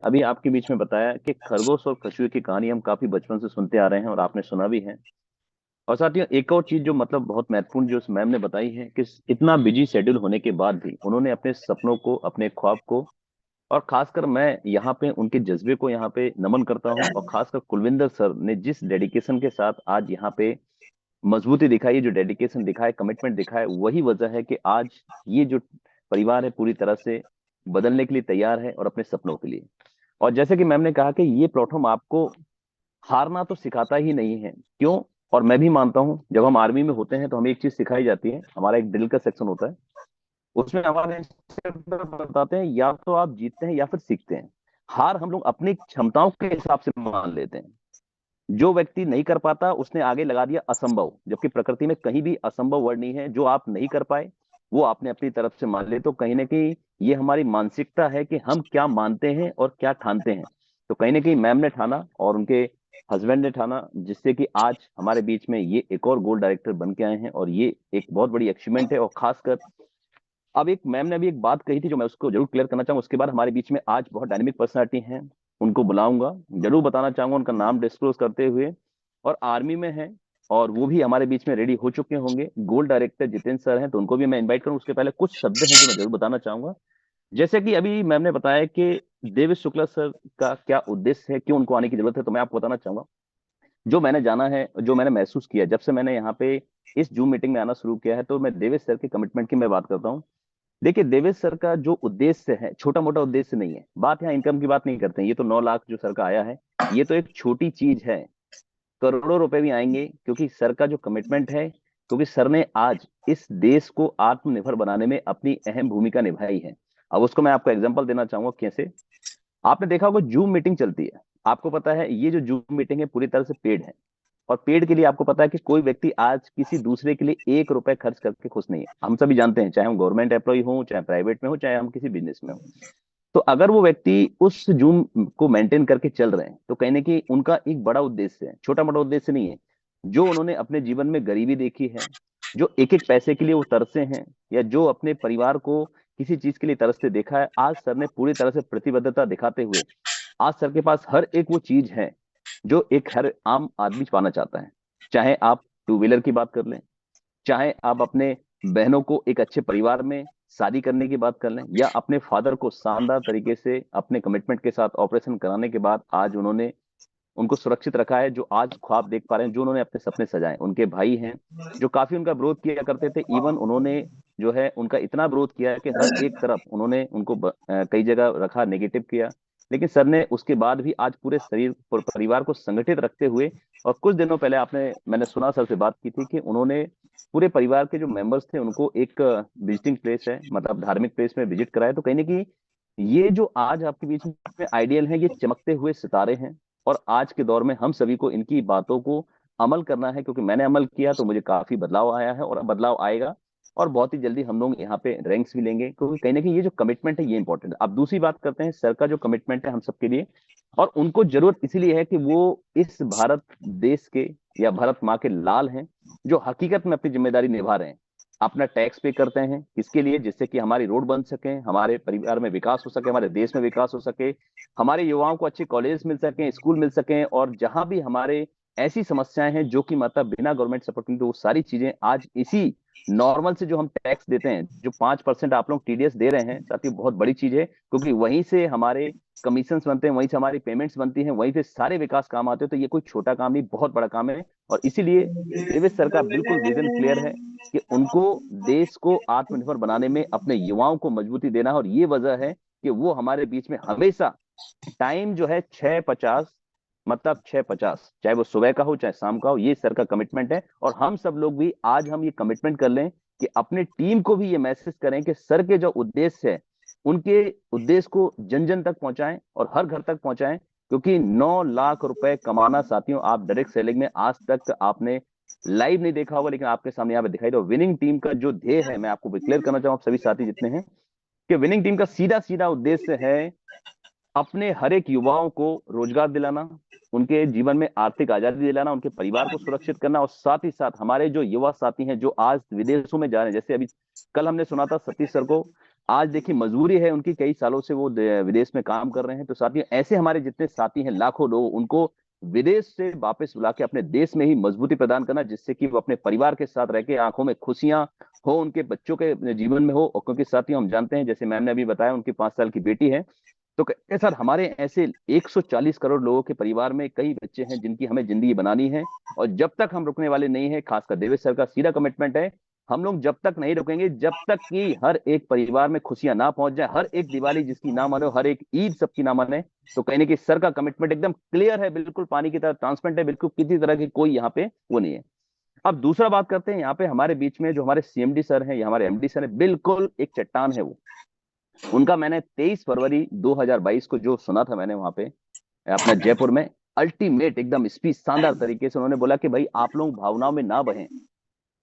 अभी आपके बीच में बताया कि खरगोश और कछुए की कहानी हम काफी बचपन से सुनते आ रहे हैं और आपने सुना भी है। और साथियों, एक और चीज जो मतलब बहुत महत्वपूर्ण जो उस मैम ने बताई है कि इतना बिजी शेड्यूल होने के बाद भी उन्होंने अपने सपनों को, अपने ख्वाब को, और खासकर मैं यहाँ पे उनके जज्बे को यहाँ पे नमन करता हूँ। और खासकर कुलविंदर सर ने जिस डेडिकेशन के साथ आज यहाँ पे मजबूती दिखाई है, जो डेडिकेशन दिखाए, कमिटमेंट दिखाए, वही वजह है कि आज ये जो परिवार है पूरी तरह से बदलने के लिए तैयार है और अपने सपनों के लिए। और जैसे कि मैम ने कहा कि ये प्लेटफॉर्म आपको हारना तो सिखाता ही नहीं है। क्यों? और मैं भी मानता हूं, जब हम आर्मी में होते हैं तो हमें एक चीज सिखाई जाती है, हमारा एक ड्रिल का सेक्शन होता है। उसमें हमारे इंस्ट्रक्टर बताते हैं या तो आप जीतते हैं या फिर सीखते हैं। हार हम लोग अपनी क्षमताओं के हिसाब से मान लेते हैं। जो व्यक्ति नहीं कर पाता उसने आगे लगा दिया असंभव, जबकि प्रकृति में कहीं भी असंभव वर्ड नहीं है। जो आप नहीं कर पाए वो आपने अपनी तरफ से मान ले। तो कहीं ना कहीं ये हमारी मानसिकता है कि हम क्या मानते हैं और क्या ठानते हैं। तो कहीं ना कहीं मैम ने ठाना और उनके हस्बैंड ने ठाना, जिससे कि आज हमारे बीच में ये एक और गोल्ड डायरेक्टर बन के आए हैं। और ये एक बहुत बड़ी अचीवमेंट है। और खासकर अब एक मैम ने अभी एक बात कही थी जो मैं उसको जरूर क्लियर करना चाहूंगा। उसके बाद हमारे बीच में आज बहुत डायनेमिक पर्सनालिटी हैं, उनको बुलाऊंगा, जरूर बताना चाहूंगा उनका नाम डिस्क्लोज करते हुए। और आर्मी में है और वो भी हमारे बीच में रेडी हो चुके होंगे। गोल्ड डायरेक्टर जितेंद्र सर हैं, तो उनको भी मैं इनवाइट करूँ। उसके पहले कुछ शब्द हैं जो मैं जरूर बताना चाहूंगा। जैसे कि अभी मैम ने बताया कि देवेश शुक्ला सर का क्या उद्देश्य है, क्यों उनको आने की जरूरत है, तो मैं आपको बताना चाहूंगा। जो मैंने जाना है, जो मैंने महसूस किया जब से मैंने यहाँ पे इस जूम मीटिंग में आना शुरू किया है, तो मैं देवेश सर के कमिटमेंट की मैं बात करता हूँ। देखिए, देवेश सर का जो उद्देश्य है छोटा मोटा उद्देश्य नहीं है। बात यहाँ इनकम की बात नहीं करते हैं, ये तो 9 लाख जो सर का आया है ये तो एक छोटी चीज है। करोड़ों रुपए भी आएंगे, क्योंकि सर का जो कमिटमेंट है, क्योंकि सर ने आज इस देश को आत्मनिर्भर बनाने में अपनी अहम भूमिका निभाई है। अब उसको मैं आपको एग्जांपल देना चाहूंगा कैसे। आपने देखा होगा जूम मीटिंग चलती है, आपको पता है ये जो जूम मीटिंग है पूरी तरह से पेड है। और पेड़ के लिए आपको पता है कि कोई व्यक्ति आज किसी दूसरे के लिए 1 रुपए खर्च करके खुश नहीं है। हम सभी जानते हैं, चाहे हम गवर्नमेंट एम्प्लॉय हो, चाहे प्राइवेट में हो, चाहे हम किसी बिजनेस में हो। तो अगर वो व्यक्ति उस जूम को मेंटेन करके चल रहे हैं तो कहीं ना कहीं उनका एक बड़ा उद्देश्य है, छोटा मोटा उद्देश्य नहीं है। जो उन्होंने अपने जीवन में गरीबी देखी है, जो एक एक पैसे के लिए वो तरसे हैं, या जो अपने परिवार को किसी चीज के लिए तरसते देखा है, आज सर ने पूरी तरह से प्रतिबद्धता दिखाते हुए आज सर के पास हर एक वो चीज है जो एक हर आम आदमी पाना चाहता है। चाहे आप टू व्हीलर की बात कर लें, चाहे आप अपने बहनों को एक अच्छे परिवार में शादी करने की बात कर लें, या अपने फादर को शानदार तरीके से अपने कमिटमेंट के साथ ऑपरेशन कराने के बाद आज उन्होंने उनको सुरक्षित रखा है, जो आज ख्वाब देख पा रहे हैं, जो उन्होंने अपने सपने सजाए। उनके भाई हैं जो काफी उनका विरोध किया करते थे। इवन उन्होंने जो है उनका इतना विरोध किया है कि हर एक तरफ उन्होंने उनको कई जगह रखा, नेगेटिव किया। लेकिन सर ने उसके बाद भी आज पूरे परिवार को संगठित रखते हुए, और कुछ दिनों पहले आपने मैंने सुना सर से बात की थी कि उन्होंने पूरे परिवार के जो मेंबर्स थे उनको एक विजिटिंग प्लेस है, मतलब धार्मिक प्लेस में विजिट कराया। तो कहीं ना कहीं ये जो आज आपके बीच में आइडियल है, ये चमकते हुए सितारे हैं। और आज के दौर में हम सभी को इनकी बातों को अमल करना है, क्योंकि मैंने अमल किया तो मुझे काफी बदलाव आया है और अब बदलाव आएगा। और बहुत ही जल्दी हम लोग यहाँ पे रैंक्स भी लेंगे, क्योंकि कहीं ना कहीं ये जो कमिटमेंट है ये इंपॉर्टेंट है। अब दूसरी बात करते हैं सर का जो कमिटमेंट है हम सबके लिए। और उनको जरूरत इसीलिए है कि वो इस भारत देश के या भारत माँ के लाल हैं, जो हकीकत में अपनी जिम्मेदारी निभा रहे हैं। अपना टैक्स पे करते हैं किसके लिए? जिससे कि हमारी रोड बन सके, हमारे परिवार में विकास हो सके, हमारे देश में विकास हो सके, हमारे युवाओं को अच्छे कॉलेज मिल सके, स्कूल मिल सके। और जहां भी हमारे ऐसी समस्याएं हैं जो कि मतलब बिना गवर्नमेंट सपोर्ट के, तो वो सारी चीजें आज इसी नॉर्मल से जो हम टैक्स देते हैं, जो 5% आप लोग टीडीएस दे रहे हैं, साथ ही बहुत बड़ी चीज है, क्योंकि वहीं से हमारे कमीशंस बनते हैं, वहीं से हमारी पेमेंट्स बनती हैं, वहीं से सारे विकास काम आते हैं। तो ये कोई छोटा काम नहीं, बहुत बड़ा काम है। और इसीलिए देवेश सर का बिल्कुल विजन क्लियर है कि उनको देश को आत्मनिर्भर बनाने में अपने युवाओं को मजबूती देना है। और ये वजह है कि वो हमारे बीच में हमेशा टाइम जो है 6:50, मतलब 6:50, चाहे वो सुबह का हो चाहे शाम का हो, ये सर का कमिटमेंट है। और हम सब लोग भी आज हम ये कमिटमेंट कर लें कि अपने टीम को भी ये मैसेज करें कि सर के जो उद्देश्य है उनके उद्देश्य को जन जन तक पहुंचाएं और हर घर तक पहुंचाएं। क्योंकि 9 लाख रुपए कमाना साथियों, आप डायरेक्ट सेलिंग में आज तक आपने लाइव नहीं देखा होगा, लेकिन आपके सामने यहाँ पे दिखाई दो। विनिंग टीम का जो ध्येय है, मैं आपको क्लियर करना चाहूंगा, आप सभी साथी जितने हैं, कि विनिंग टीम का सीधा सीधा उद्देश्य है अपने हर एक युवाओं को रोजगार दिलाना, उनके जीवन में आर्थिक आजादी दिलाना, उनके परिवार को सुरक्षित करना। और साथ ही साथ हमारे जो युवा साथी हैं जो आज विदेशों में जा रहे हैं, जैसे अभी कल हमने सुना था सतीश सर को, आज देखिए मजबूरी है उनकी, कई सालों से वो विदेश में काम कर रहे हैं। तो साथियों ऐसे हमारे जितने साथी हैं, लाखों लोग, उनको विदेश से वापस बुला के अपने देश में ही मजबूती प्रदान करना, जिससे कि वो अपने परिवार के साथ रह के आंखों में खुशियां हो, उनके बच्चों के जीवन में हो। और क्योंकि साथियों हम जानते हैं, जैसे मैम ने अभी बताया, उनकी 5 साल की बेटी है। तो सर हमारे ऐसे 140 करोड़ लोगों के परिवार में कई बच्चे हैं जिनकी हमें जिंदगी बनानी है। और जब तक हम रुकने वाले नहीं है, खासकर देवेश सर का सीधा कमिटमेंट है, हम लोग जब तक नहीं रुकेंगे, जब तक कि हर एक परिवार में खुशियां ना पहुंच जाए, हर एक दिवाली जिसकी ना माने, हर एक ईद सबकी ना माने। तो कहने की सर का कमिटमेंट एकदम क्लियर है, बिल्कुल पानी की तरह ट्रांसपेरेंट है, बिल्कुल किसी तरह की कोई यहाँ पे वो नहीं है। अब दूसरा बात करते हैं, यहाँ पे हमारे बीच में जो हमारे सीएमडी सर हैं या हमारे एमडी सर हैं, बिल्कुल एक चट्टान है वो। उनका मैंने 23 फरवरी 2022 को जो सुना था मैंने वहां पे अपना जयपुर में, अल्टीमेट एकदम स्पीच शानदार तरीके से उन्होंने बोला कि भाई आप लोग भावनाओं में ना बहें,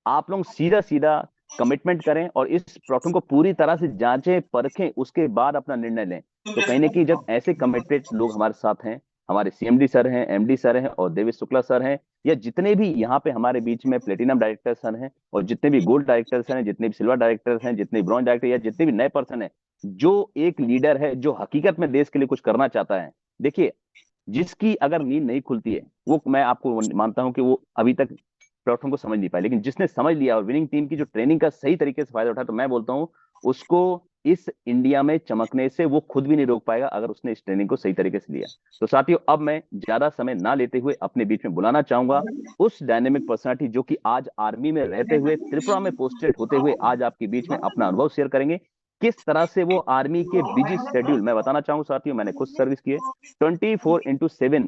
आप लोग सीधा सीधा कमिटमेंट करें और इस प्रॉब्लम को पूरी तरह से जांचें परखें, उसके बाद अपना निर्णय लें। तो कहने की जब ऐसे कमिटेड लोग हमारे साथ हैं, हमारे सीएमडी सर हैं, एमडी सर हैं और देवेश शुक्ला सर हैं, या जितने भी यहाँ पे हमारे बीच में प्लेटिनम डायरेक्टर सर हैं, और जितने भी गोल्ड डायरेक्टर्स हैं, जितने भी सिल्वर डायरेक्टर्स हैं, जितने भी ब्रॉन्ज डायरेक्टर या जितने भी नए पर्सन हैं, जो एक लीडर है जो हकीकत में देश के लिए कुछ करना चाहता है। देखिए, जिसकी अगर नींद नहीं खुलती है, वो मैं आपको मानता हूं कि वो अभी तक प्लेटफॉर्म को समझ नहीं पाए। लेकिन जिसने समझ लिया और विनिंग टीम की जो ट्रेनिंग का सही तरीके से फायदा उठाया, तो मैं बोलता हूं उसको इस इंडिया में चमकने से वो खुद भी नहीं रोक पाएगा, अगर उसने इस ट्रेनिंग को सही तरीके से लिया। तो साथियों, अब मैं ज्यादा समय ना लेते हुए अपने बीच में बुलाना चाहूंगा उस डायनेमिक पर्सनालिटी जो कि आज आर्मी में रहते हुए, त्रिपुरा में पोस्टेड होते हुए, आज आपके बीच में अपना अनुभव शेयर करेंगे। किस तरह से वो आर्मी के बिजी शेड्यूल, मैं बताना चाहूंगा साथियों, मैंने खुद सर्विस की है, 24x7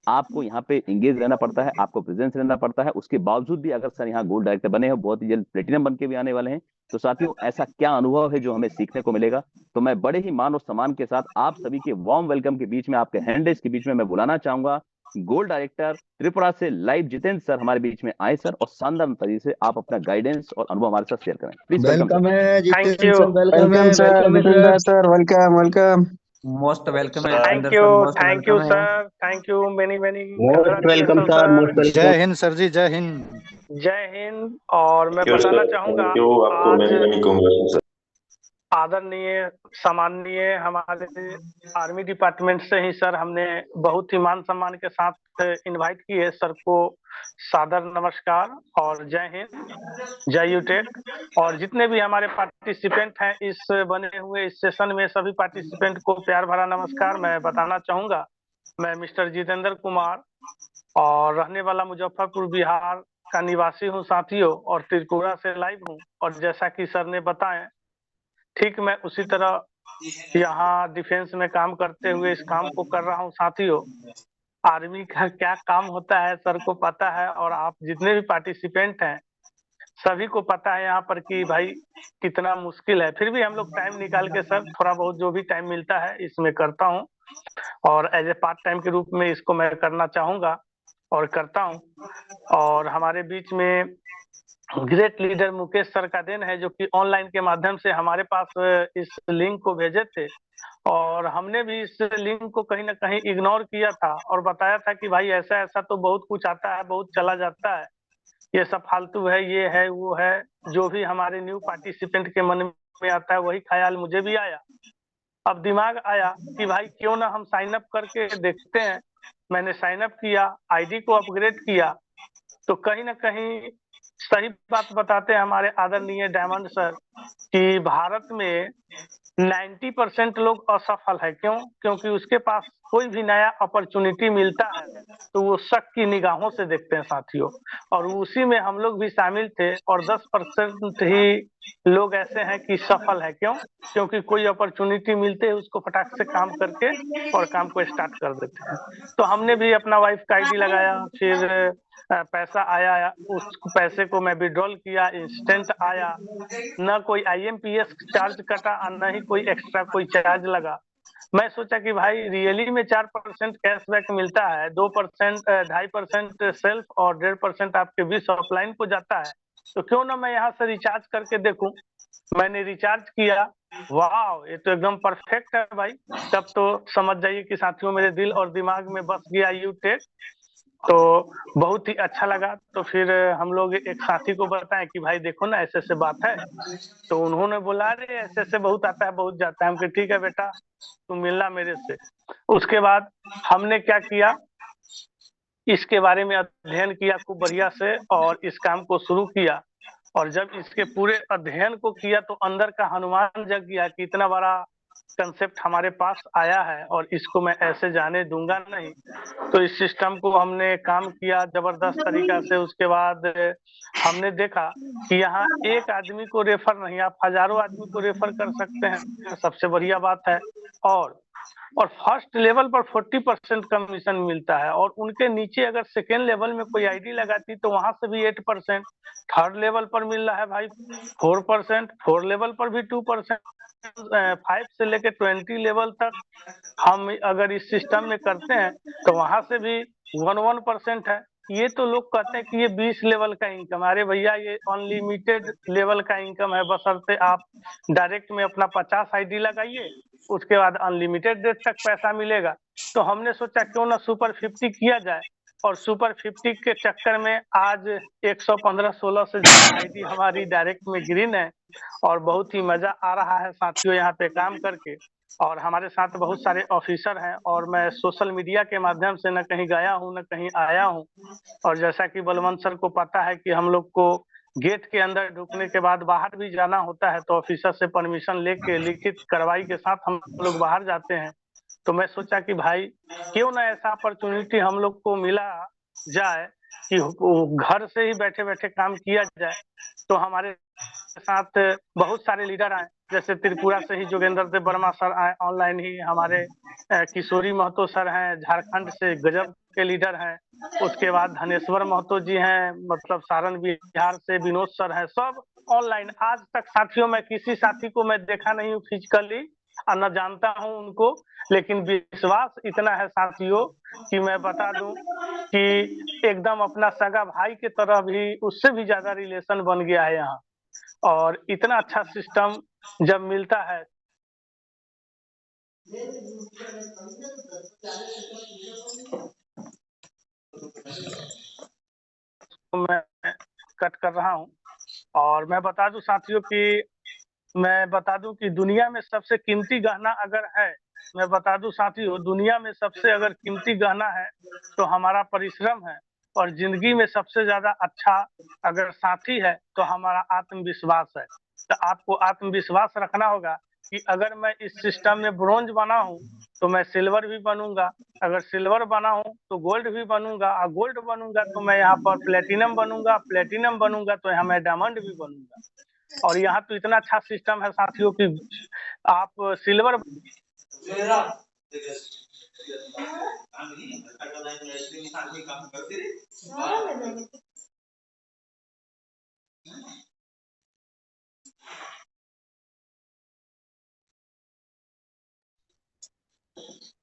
आपको यहाँ पे इंगेज रहना पड़ता है, आपको प्रेजेंस रहना पड़ता है। उसके बावजूद भी अगर सर यहाँ गोल्ड डायरेक्टर बने हैं, बहुत ही जल्द प्लेटिनम बन के भी आने वाले हैं, तो साथियों ऐसा क्या अनुभव है जो हमें सीखने को मिलेगा। तो मैं बड़े ही मान और सम्मान के साथ आप सभी के वार्म वेलकम के बीच में, आपके हैंडल्स के बीच में मैं बुलाना चाहूंगा गोल्ड डायरेक्टर त्रिपुरा से लाइव जितेंद्र सर हमारे बीच में आए सर, और शानदार तरीके से आप अपना गाइडेंस और अनुभव हमारे साथ शेयर करें। Please welcome welcome sir. है thank Jitendra you sir, welcome है, सर वेलकम है Jitendra sir. Sir, welcome welcome. Most welcome है sir thank Jitendra you sir, most thank you welcome है। Sir, thank you many many most welcome congratulation sir, sir. Most welcome. Jai Hind sir जी, जय हिंद। जय हिंद। और मैं thank you बताना sir, चाहूंगा thank you आपको आज मेनी मेनी कांग्रेचुलेशन। आदरणीय सम्माननीय हमारे आर्मी डिपार्टमेंट से ही सर हमने बहुत ही मान सम्मान के साथ इनवाइट की है सर को। सादर नमस्कार और जय हिंद, जय यूटेक। और जितने भी हमारे पार्टिसिपेंट हैं इस बने हुए इस सेशन में, सभी पार्टिसिपेंट को प्यार भरा नमस्कार। मैं बताना चाहूंगा, मैं मिस्टर जितेंद्र कुमार और रहने वाला मुजफ्फरपुर बिहार का निवासी हूं साथियों, और त्रिपुरा से लाइव हूं। और जैसा कि सर ने बताया, ठीक मैं उसी तरह यहाँ डिफेंस में काम करते हुए इस काम को कर रहा हूँ साथियों। आर्मी का क्या काम होता है सर को पता है, और आप जितने भी पार्टिसिपेंट हैं सभी को पता है यहाँ पर कि भाई कितना मुश्किल है। फिर भी हम लोग टाइम निकाल के सर थोड़ा बहुत जो भी टाइम मिलता है इसमें करता हूँ, और एज ए पार्ट टाइम के रूप में इसको मैं करना चाहूंगा और करता हूँ। और हमारे बीच में ग्रेट लीडर मुकेश सर का देन है, जो कि ऑनलाइन के माध्यम से हमारे पास इस लिंक को भेजे थे, और हमने भी इस लिंक को कहीं ना कहीं इग्नोर किया था और बताया था कि भाई ऐसा ऐसा तो बहुत कुछ आता है, बहुत चला जाता है, ये सब फालतू है, ये है वो है। जो भी हमारे न्यू पार्टिसिपेंट के मन में आता है वही ख्याल मुझे भी आया। अब दिमाग आया कि भाई क्यों ना हम साइन अप करके देखते हैं। मैंने साइन अप किया, आईडी को अपग्रेड किया, तो कहीं ना कहीं सही बात बताते हैं हमारे आदरणीय डायमंड सर कि भारत में 90% लोग असफल है। क्यों? क्योंकि उसके पास कोई भी नया अपॉर्चुनिटी मिलता है तो वो शक की निगाहों से देखते हैं साथियों, और उसी में हम लोग भी शामिल थे। और 10% ही लोग ऐसे हैं कि सफल है। क्यों? क्योंकि कोई अपॉर्चुनिटी मिलते है उसको फटाक से काम करके और काम को स्टार्ट कर देते हैं। तो हमने भी अपना वाइफ का आईडी लगाया, फिर पैसा आया, उस पैसे को मैं विड्रॉल किया, इंस्टेंट आया, न कोई आईएमपीएस चार्ज कटा और न ही कोई एक्स्ट्रा कोई चार्ज लगा। मैं सोचा कि भाई रियली में 4% कैशबैक मिलता है, 2% 2.5% सेल्फ और 1.5% आपके विश ऑफलाइन को जाता है, तो क्यों ना मैं यहाँ से रिचार्ज करके देखूं। मैंने रिचार्ज किया, वाह ये तो एकदम परफेक्ट है भाई। तब तो समझ जाइए कि साथियों मेरे दिल और दिमाग में बस गया यूटेक। तो बहुत ही अच्छा लगा। तो फिर हम लोग एक साथी को बताएं कि भाई देखो ना ऐसे ऐसे बात है। तो उन्होंने बोला अरे ऐसे ऐसे बहुत आता है बहुत जाता है। हम कहे ठीक है बेटा तुम मिलना मेरे से। उसके बाद हमने क्या किया, इसके बारे में अध्ययन किया खूब बढ़िया से और इस काम को शुरू किया। और जब इसके पूरे अध्ययन को किया तो अंदर का हनुमान जग गया कि इतना बड़ा कंसेप्ट हमारे पास आया है और इसको मैं ऐसे जाने दूंगा नहीं। तो इस सिस्टम को हमने काम किया जबरदस्त तरीका से। उसके बाद हमने देखा कि यहाँ एक आदमी को रेफर नहीं, आप हजारों आदमी को रेफर कर सकते हैं, सबसे बढ़िया बात है। और फर्स्ट लेवल पर 40% कमीशन मिलता है और उनके नीचे अगर सेकेंड लेवल में कोई आईडी लगाती तो वहां से भी 8%। थर्ड लेवल पर मिल रहा है भाई 4%, फोर लेवल पर भी 2%, 5 से लेके 20 लेवल तक हम अगर इस सिस्टम में करते हैं तो वहां से भी 1% है। ये तो लोग कहते हैं कि ये 20 लेवल का इनकम, अरे भैया ये अनलिमिटेड लेवल का इनकम है, बशर्ते आप डायरेक्ट में अपना 50 आईडी लगाइए, उसके बाद अनलिमिटेड डेट तक पैसा मिलेगा। तो हमने सोचा क्यों ना सुपर 50 किया जाए। और सुपर 50 के चक्कर में आज 115-16 से ज्यादा आईडी हमारी डायरेक्ट में ग्रीन है और बहुत ही मजा आ रहा है साथियों यहाँ पे काम करके। और हमारे साथ बहुत सारे ऑफिसर हैं और मैं सोशल मीडिया के माध्यम से न कहीं गया हूँ न कहीं आया हूँ। और जैसा कि बलवंत सर को पता है कि हम लोग को गेट के अंदर ढुकने के बाद बाहर भी जाना होता है, तो ऑफिसर से परमिशन लेके लिखित कार्रवाई के साथ हम लोग बाहर जाते हैं। तो मैं सोचा कि भाई क्यों ना ऐसा अपॉर्चुनिटी हम लोग को मिला जाए कि घर से ही बैठे बैठे काम किया जाए। तो हमारे साथ बहुत सारे लीडर आए, जैसे त्रिपुरा से ही जोगेंद्र देव वर्मा सर आए ऑनलाइन ही, हमारे किशोरी महतो सर हैं, झारखंड से गजब के लीडर हैं। उसके बाद धनेश्वर महतो जी हैं, मतलब सारण बिहार से विनोद सर हैं, सब ऑनलाइन। आज तक साथियों मैं किसी साथी को मैं देखा नहीं हूँ फिजिकली और न जानता हूँ उनको, लेकिन विश्वास इतना है साथियों कि मैं बता दूं कि एकदम अपना सगा भाई की तरह भी, उससे भी ज्यादा रिलेशन बन गया है यहाँ। और इतना अच्छा सिस्टम जब मिलता है तो मैं कट कर रहा हूँ। और मैं बता दूं साथियों कि मैं बता दूं कि दुनिया में सबसे कीमती गहना अगर है, मैं बता दूं साथियों दुनिया में सबसे अगर कीमती गहना है तो हमारा परिश्रम है। और जिंदगी में सबसे ज्यादा अच्छा अगर साथी है तो हमारा आत्मविश्वास है। तो आपको आत्मविश्वास रखना होगा कि अगर मैं इस सिस्टम में ब्रोंज बना हूँ तो मैं सिल्वर भी बनूंगा, अगर सिल्वर बना हूँ तो गोल्ड भी बनूंगा, और गोल्ड बनूंगा तो मैं यहाँ पर प्लेटिनम बनूंगा, प्लेटिनम बनूंगा तो यहाँ मैं डायमंड भी बनूंगा। और यहाँ तो इतना अच्छा सिस्टम है साथियों कि आप सिल्वर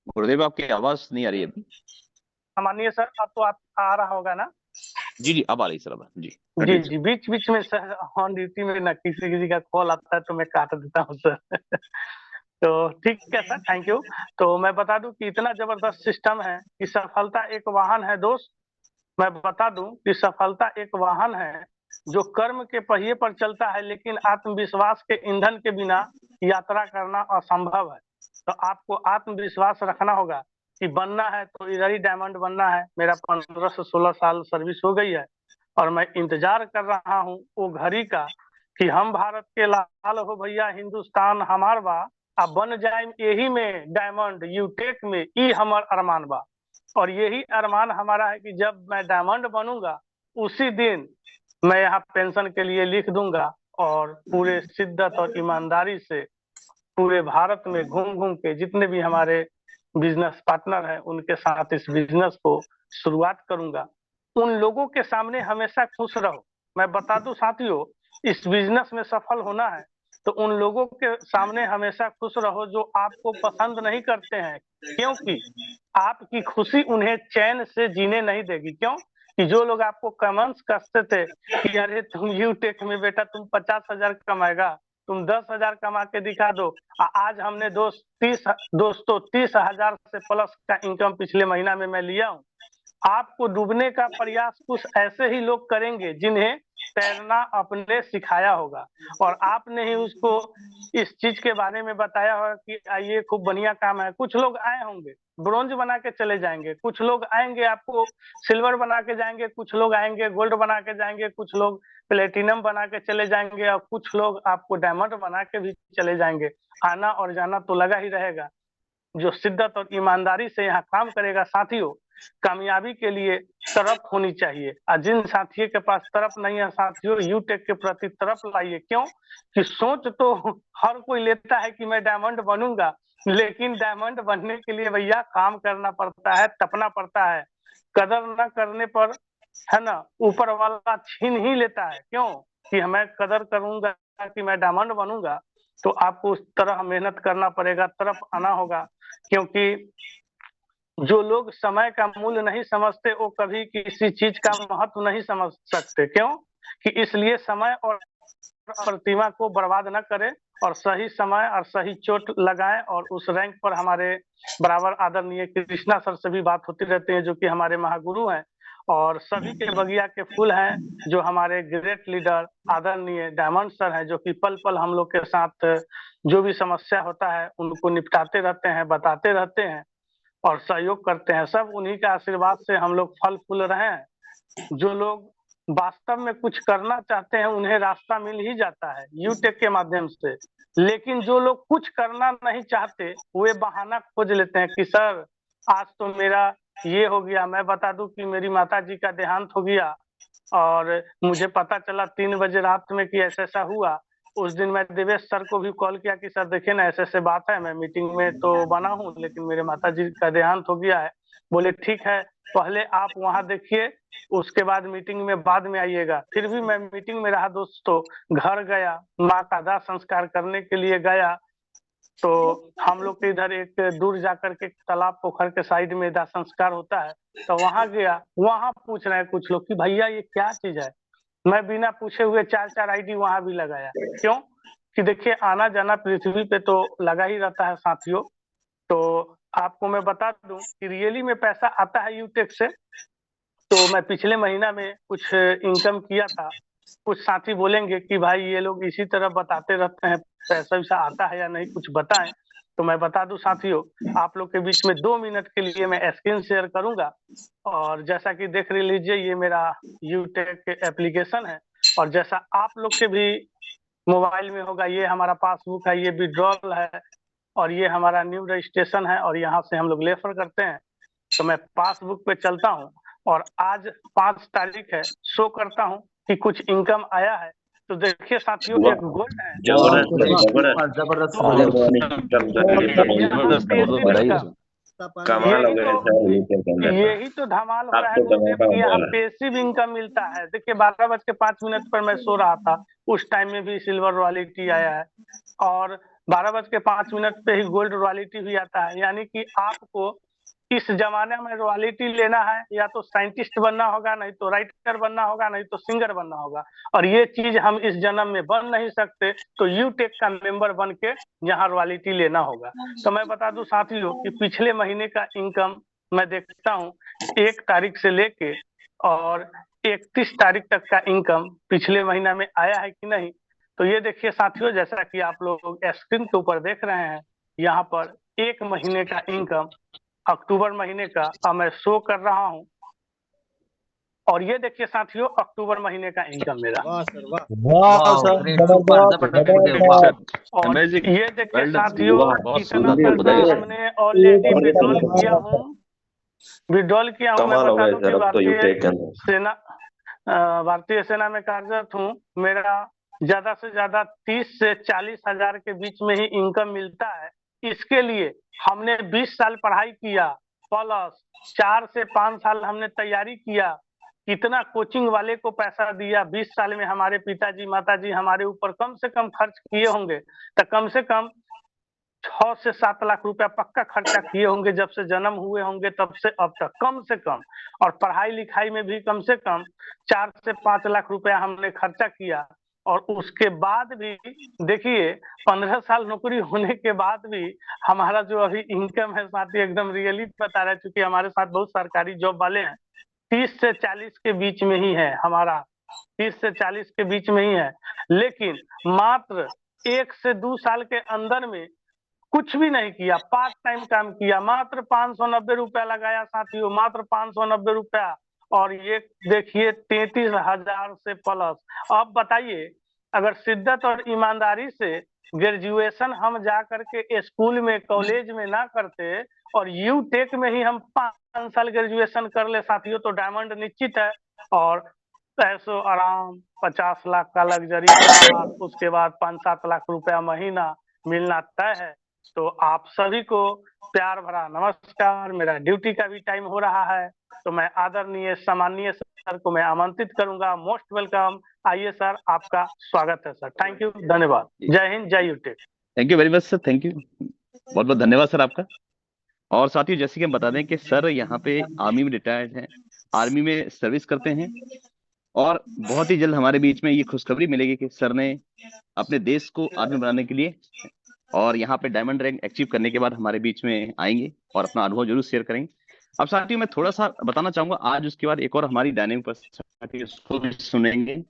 गुरुदेव आपकी आवाज नहीं आ रही है अभी। मानिए सर, अब तो आप आ रहा होगा ना? जी जी अब आ रही सर, अब जी जी कंटिन्यू जी, बीच बीच में सर ऑन ड्यूटी में ना किसी किसी का कॉल आता है तो मैं काट देता हूँ सर। तो ठीक है सर, थैंक यू। तो मैं बता दूं कि इतना जबरदस्त सिस्टम है कि सफलता एक वाहन है दोस्त। मैं बता दूं कि सफलता एक वाहन है जो कर्म के पहिए पर चलता है, लेकिन आत्मविश्वास के ईंधन के बिना यात्रा करना असंभव है। तो आपको आत्मविश्वास रखना होगा कि बनना है तो इधर ही डायमंड बनना है। मेरा 15 से 16 साल सर्विस हो गई है और मैं इंतजार कर रहा हूँ वो घड़ी का कि हम भारत के लाल हो भैया, हिंदुस्तान हमार बा, अब बन जाए यही में डायमंड यूटेक में, ई हमर अरमान बा। और यही अरमान हमारा है कि जब मैं डायमंड बनूंगा उसी दिन मैं यहाँ पेंशन के लिए लिख दूंगा और पूरे शिद्दत और ईमानदारी से पूरे भारत में घूम घूम के जितने भी हमारे बिजनेस पार्टनर हैं उनके साथ इस बिजनेस को शुरुआत करूंगा। उन लोगों के सामने हमेशा खुश रहो। मैं बता दूं साथियों, इस बिजनेस में सफल होना है तो उन लोगों के सामने हमेशा खुश रहो जो आपको पसंद नहीं करते हैं, क्योंकि आपकी खुशी उन्हें चैन से जीने नहीं देगी। क्यों कि जो लोग आपको कमेंट्स करते थे कि अरे तुम यूटेक में बेटा तुम 50,000 कमाएगा, तुम 10,000 कमा के दिखा दो। आज हमने दोस्तों 30,000 से प्लस का इनकम पिछले महीना में मैं लिया हूँ। आपको डूबने का प्रयास कुछ ऐसे ही लोग करेंगे जिन्हें तैरना अपने सिखाया होगा, और आपने ही उसको इस चीज के बारे में बताया होगा कि ये खूब बढ़िया काम है। कुछ लोग आए होंगे ब्रोंज बना के चले जाएंगे, कुछ लोग आएंगे आपको सिल्वर बना के जाएंगे, कुछ लोग आएंगे गोल्ड बना के जाएंगे, कुछ लोग प्लेटिनम बना के चले जाएंगे, और कुछ लोग आपको डायमंड बना के भी चले जाएंगे। आना और जाना तो लगा ही रहेगा। जो शिद्दत और ईमानदारी से यहाँ काम करेगा साथियों, कामयाबी के लिए तरफ होनी चाहिए। और जिन साथियों के पास तरफ नहीं है साथियों, यूटेक के प्रति तरफ लाइए। क्यों कि सोच तो हर कोई लेता है कि मैं डायमंड बनूंगा, लेकिन डायमंड बनने के लिए भैया काम करना पड़ता है, तपना पड़ता है। कदर न करने पर है ना ऊपर वाला छीन ही लेता है। क्यों कि मैं कदर करूंगा कि मैं डायमंड बनूंगा, तो आपको उस तरह मेहनत करना पड़ेगा, तरफ आना होगा। क्योंकि जो लोग समय का मूल्य नहीं समझते वो कभी किसी चीज का महत्व नहीं समझ सकते। क्यों कि इसलिए समय और प्रतिभा को बर्बाद न करें, और सही समय और सही चोट लगाएं। और उस रैंक पर हमारे बराबर आदरणीय कृष्णा सर से भी बात होती रहती है, जो कि हमारे महागुरु हैं और सभी के बगिया के फूल हैं, जो हमारे ग्रेट लीडर आदरणीय डायमंड सर हैं, जो कि पल पल हम लोग के साथ जो भी समस्या होता है उनको निपटाते रहते हैं, बताते रहते हैं और सहयोग करते हैं। सब उन्हीं के आशीर्वाद से हम लोग फल फूल रहे हैं। जो लोग वास्तव में कुछ करना चाहते हैं उन्हें रास्ता मिल ही जाता है यूटेक के माध्यम से, लेकिन जो लोग कुछ करना नहीं चाहते वे बहाना खोज लेते हैं कि सर आज तो मेरा ये हो गया। मैं बता दूं कि मेरी माता जी का देहांत हो गया और मुझे पता चला 3 बजे रात में कि ऐसा ऐसा हुआ। उस दिन मैं देवेश सर को भी कॉल किया कि सर देखिए ना ऐसे ऐसे बात है, मैं मीटिंग में तो बना हूँ लेकिन मेरे माता जी का देहांत हो गया है। बोले ठीक है, पहले आप वहाँ देखिए, उसके बाद मीटिंग में बाद में आइएगा। फिर भी मैं मीटिंग में रहा दोस्तों, घर गया, माँ का दाह संस्कार करने के लिए गया। तो हम लोग के इधर एक दूर जाकर के तालाब पोखर के साइड में दाह संस्कार होता है, तो वहां गया। वहां पूछ रहे हैं कुछ लोग कि भैया ये क्या चीज है। मैं बिना पूछे हुए 4 आईडी वहां भी लगाया। क्यों कि देखिए आना जाना पृथ्वी पे तो लगा ही रहता है साथियों। तो आपको मैं बता दूं कि रियली में पैसा आता है यूटेक से। तो मैं पिछले महीना में कुछ इनकम किया था। कुछ साथी बोलेंगे कि भाई ये लोग इसी तरह बताते रहते हैं पैसा वैसा आता है या नहीं, कुछ बताएं। तो मैं बता दूं साथियों, आप लोग के बीच में 2 मिनट के लिए मैं स्क्रीन शेयर करूंगा। और जैसा कि देख लीजिए ये मेरा यूटेक एप्लीकेशन है, और जैसा आप लोग के भी मोबाइल में होगा ये हमारा पासबुक है, ये विड्रॉल है, और ये हमारा न्यू रजिस्ट्रेशन है, और यहाँ से हम लोग रेफर करते हैं। तो मैं पासबुक पे चलता हूँ और आज 5 तारीख है, शो करता हूँ कि कुछ इनकम आया है। तो देखिए साथियों एक गोल्ड है, जबरदस्त कमाल हो गया सर यही तो धमाल हो रहा है आपको गुरुदेव का कि यहाँ बोला पैसिव इनकम मिलता है। देखिए 12:05 पर मैं सो रहा था, उस टाइम में भी सिल्वर रॉयल्टी आया है, और 12:05 पे ही गोल्ड रॉयल्टी भी आता है। यानी कि आपको इस जमाने में रॉयल्टी लेना है या तो साइंटिस्ट बनना होगा, नहीं तो राइटर बनना होगा, नहीं तो सिंगर बनना होगा, और ये चीज हम इस जन्म में बन नहीं सकते। तो यूटेक का मेंबर बन के यहाँ रॉयल्टी लेना होगा। तो मैं बता दूं साथियों कि पिछले महीने का इनकम मैं देखता हूँ 1 तारीख से लेके और 31 तारीख तक का इनकम पिछले महीना में आया है कि नहीं। तो ये देखिए साथियों, जैसा कि आप लोग स्क्रीन के ऊपर देख रहे हैं, यहाँ पर 1 महीने का इनकम अक्टूबर महीने का मैं शो कर रहा हूँ। और ये देखिए साथियों अक्टूबर महीने का इनकम मेरा। वाह सर, जबरदस्त। और ये देखिए Well done, साथियों बहुत इतना सुंदर, पैसा बधाई हो। हमने ऑलरेडी विड्रॉल किया हूँ। मैं कमाल हो बता गए दूं कि सर अब तो यूटेक के अंदर सेना भारतीय सेना में कार्यरत हूँ। मेरा ज्यादा से ज्यादा 30 से 40 हजार के बीच में ही इनकम मिलता है। इसके लिए हमने 20 साल पढ़ाई किया, प्लस 4 से 5 साल हमने तैयारी किया। कितना कोचिंग वाले को पैसा दिया। 20 साल में हमारे पिताजी माताजी हमारे ऊपर कम से कम खर्च किए होंगे, तो कम से कम 6 से 7 लाख रुपया पक्का खर्चा किए होंगे, जब से जन्म हुए होंगे तब से अब तक कम से कम। और पढ़ाई लिखाई में भी कम से कम 4 से 5 लाख रुपया हमने खर्चा किया। और उसके बाद भी देखिए 15 साल नौकरी होने के बाद भी हमारा जो अभी इनकम है साथी एकदम रियली बता रहे, चूंकि हमारे साथ बहुत सरकारी जॉब वाले हैं, 30 से 40 के बीच में ही है हमारा, 30 से 40 के बीच में ही है। लेकिन मात्र 1 से 2 साल के अंदर में कुछ भी नहीं किया, पार्ट टाइम काम किया, मात्र 590 रुपया लगाया साथियों, मात्र 590 रुपया, और ये देखिए 33,000 से प्लस। अब बताइए, अगर शिद्दत और ईमानदारी से ग्रेजुएशन हम जा करके स्कूल में कॉलेज में ना करते और यू टेक में ही हम 5 साल ग्रेजुएशन कर ले साथियों, तो डायमंड निश्चित है। और ऐसो आराम 50 लाख का लग्जरी कार, उसके बाद 5-7 लाख रुपया महीना मिलना तय है। तो आप सभी को प्यार भरा नमस्कार। मेरा ड्यूटी का भी टाइम हो रहा है, तो मैं आदरणीय सम्माननीय सर को मैं आमंत्रित करूंगा। Most welcome. आइए सर, आपका स्वागत है सर। थैंक यू, धन्यवाद। जय हिंद, जय यूटेक। Thank you very much sir, thank you, बहुत बहुत धन्यवाद सर आपका। और साथियों, जैसे कि हम बता दें कि सर यहाँ पे आर्मी में रिटायर्ड हैं, आर्मी में सर्विस करते हैं, और बहुत ही जल्द हमारे बीच में ये खुशखबरी मिलेगी कि सर ने अपने देश को आर्मी बनाने के लिए और यहाँ पे डायमंड रैंक अचीव करने के बाद हमारे बीच में आएंगे और अपना अनुभव जरूर शेयर करेंगे। अब साथियों, मैं थोड़ा सा बताना चाहूंगा आज, उसके बाद एक और हमारी डायनेमिक पर्सनालिटी उसको भी सुनेंगे,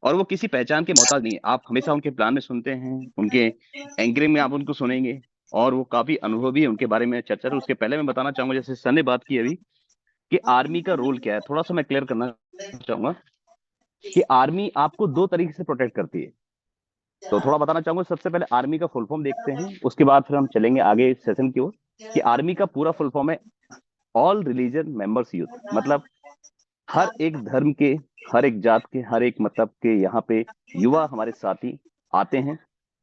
और वो किसी पहचान के मोहताज नहीं है। आप हमेशा उनके प्लान में सुनते हैं, उनके एंकरिंग में आप उनको सुनेंगे, और वो काफी अनुभवी है, उनके बारे में चर्चा है। उसके पहले मैं बताना चाहूंगा, जैसे सर ने बात की अभी कि आर्मी का रोल क्या है, थोड़ा सा मैं क्लियर करना चाहूंगा कि आर्मी आपको 2 तरीके से प्रोटेक्ट करती है। तो थोड़ा बताना चाहूंगा, सबसे पहले आर्मी का फुल फॉर्म देखते हैं, उसके बाद फिर हम चलेंगे आगे सेशन की ओर। कि आर्मी का पूरा फुल फॉर्म है ऑल रिलीजन मेंबर्स यूथ, मतलब हर एक धर्म के, हर एक जात के, हर एक मतलब के यहाँ पे युवा हमारे साथी आते हैं,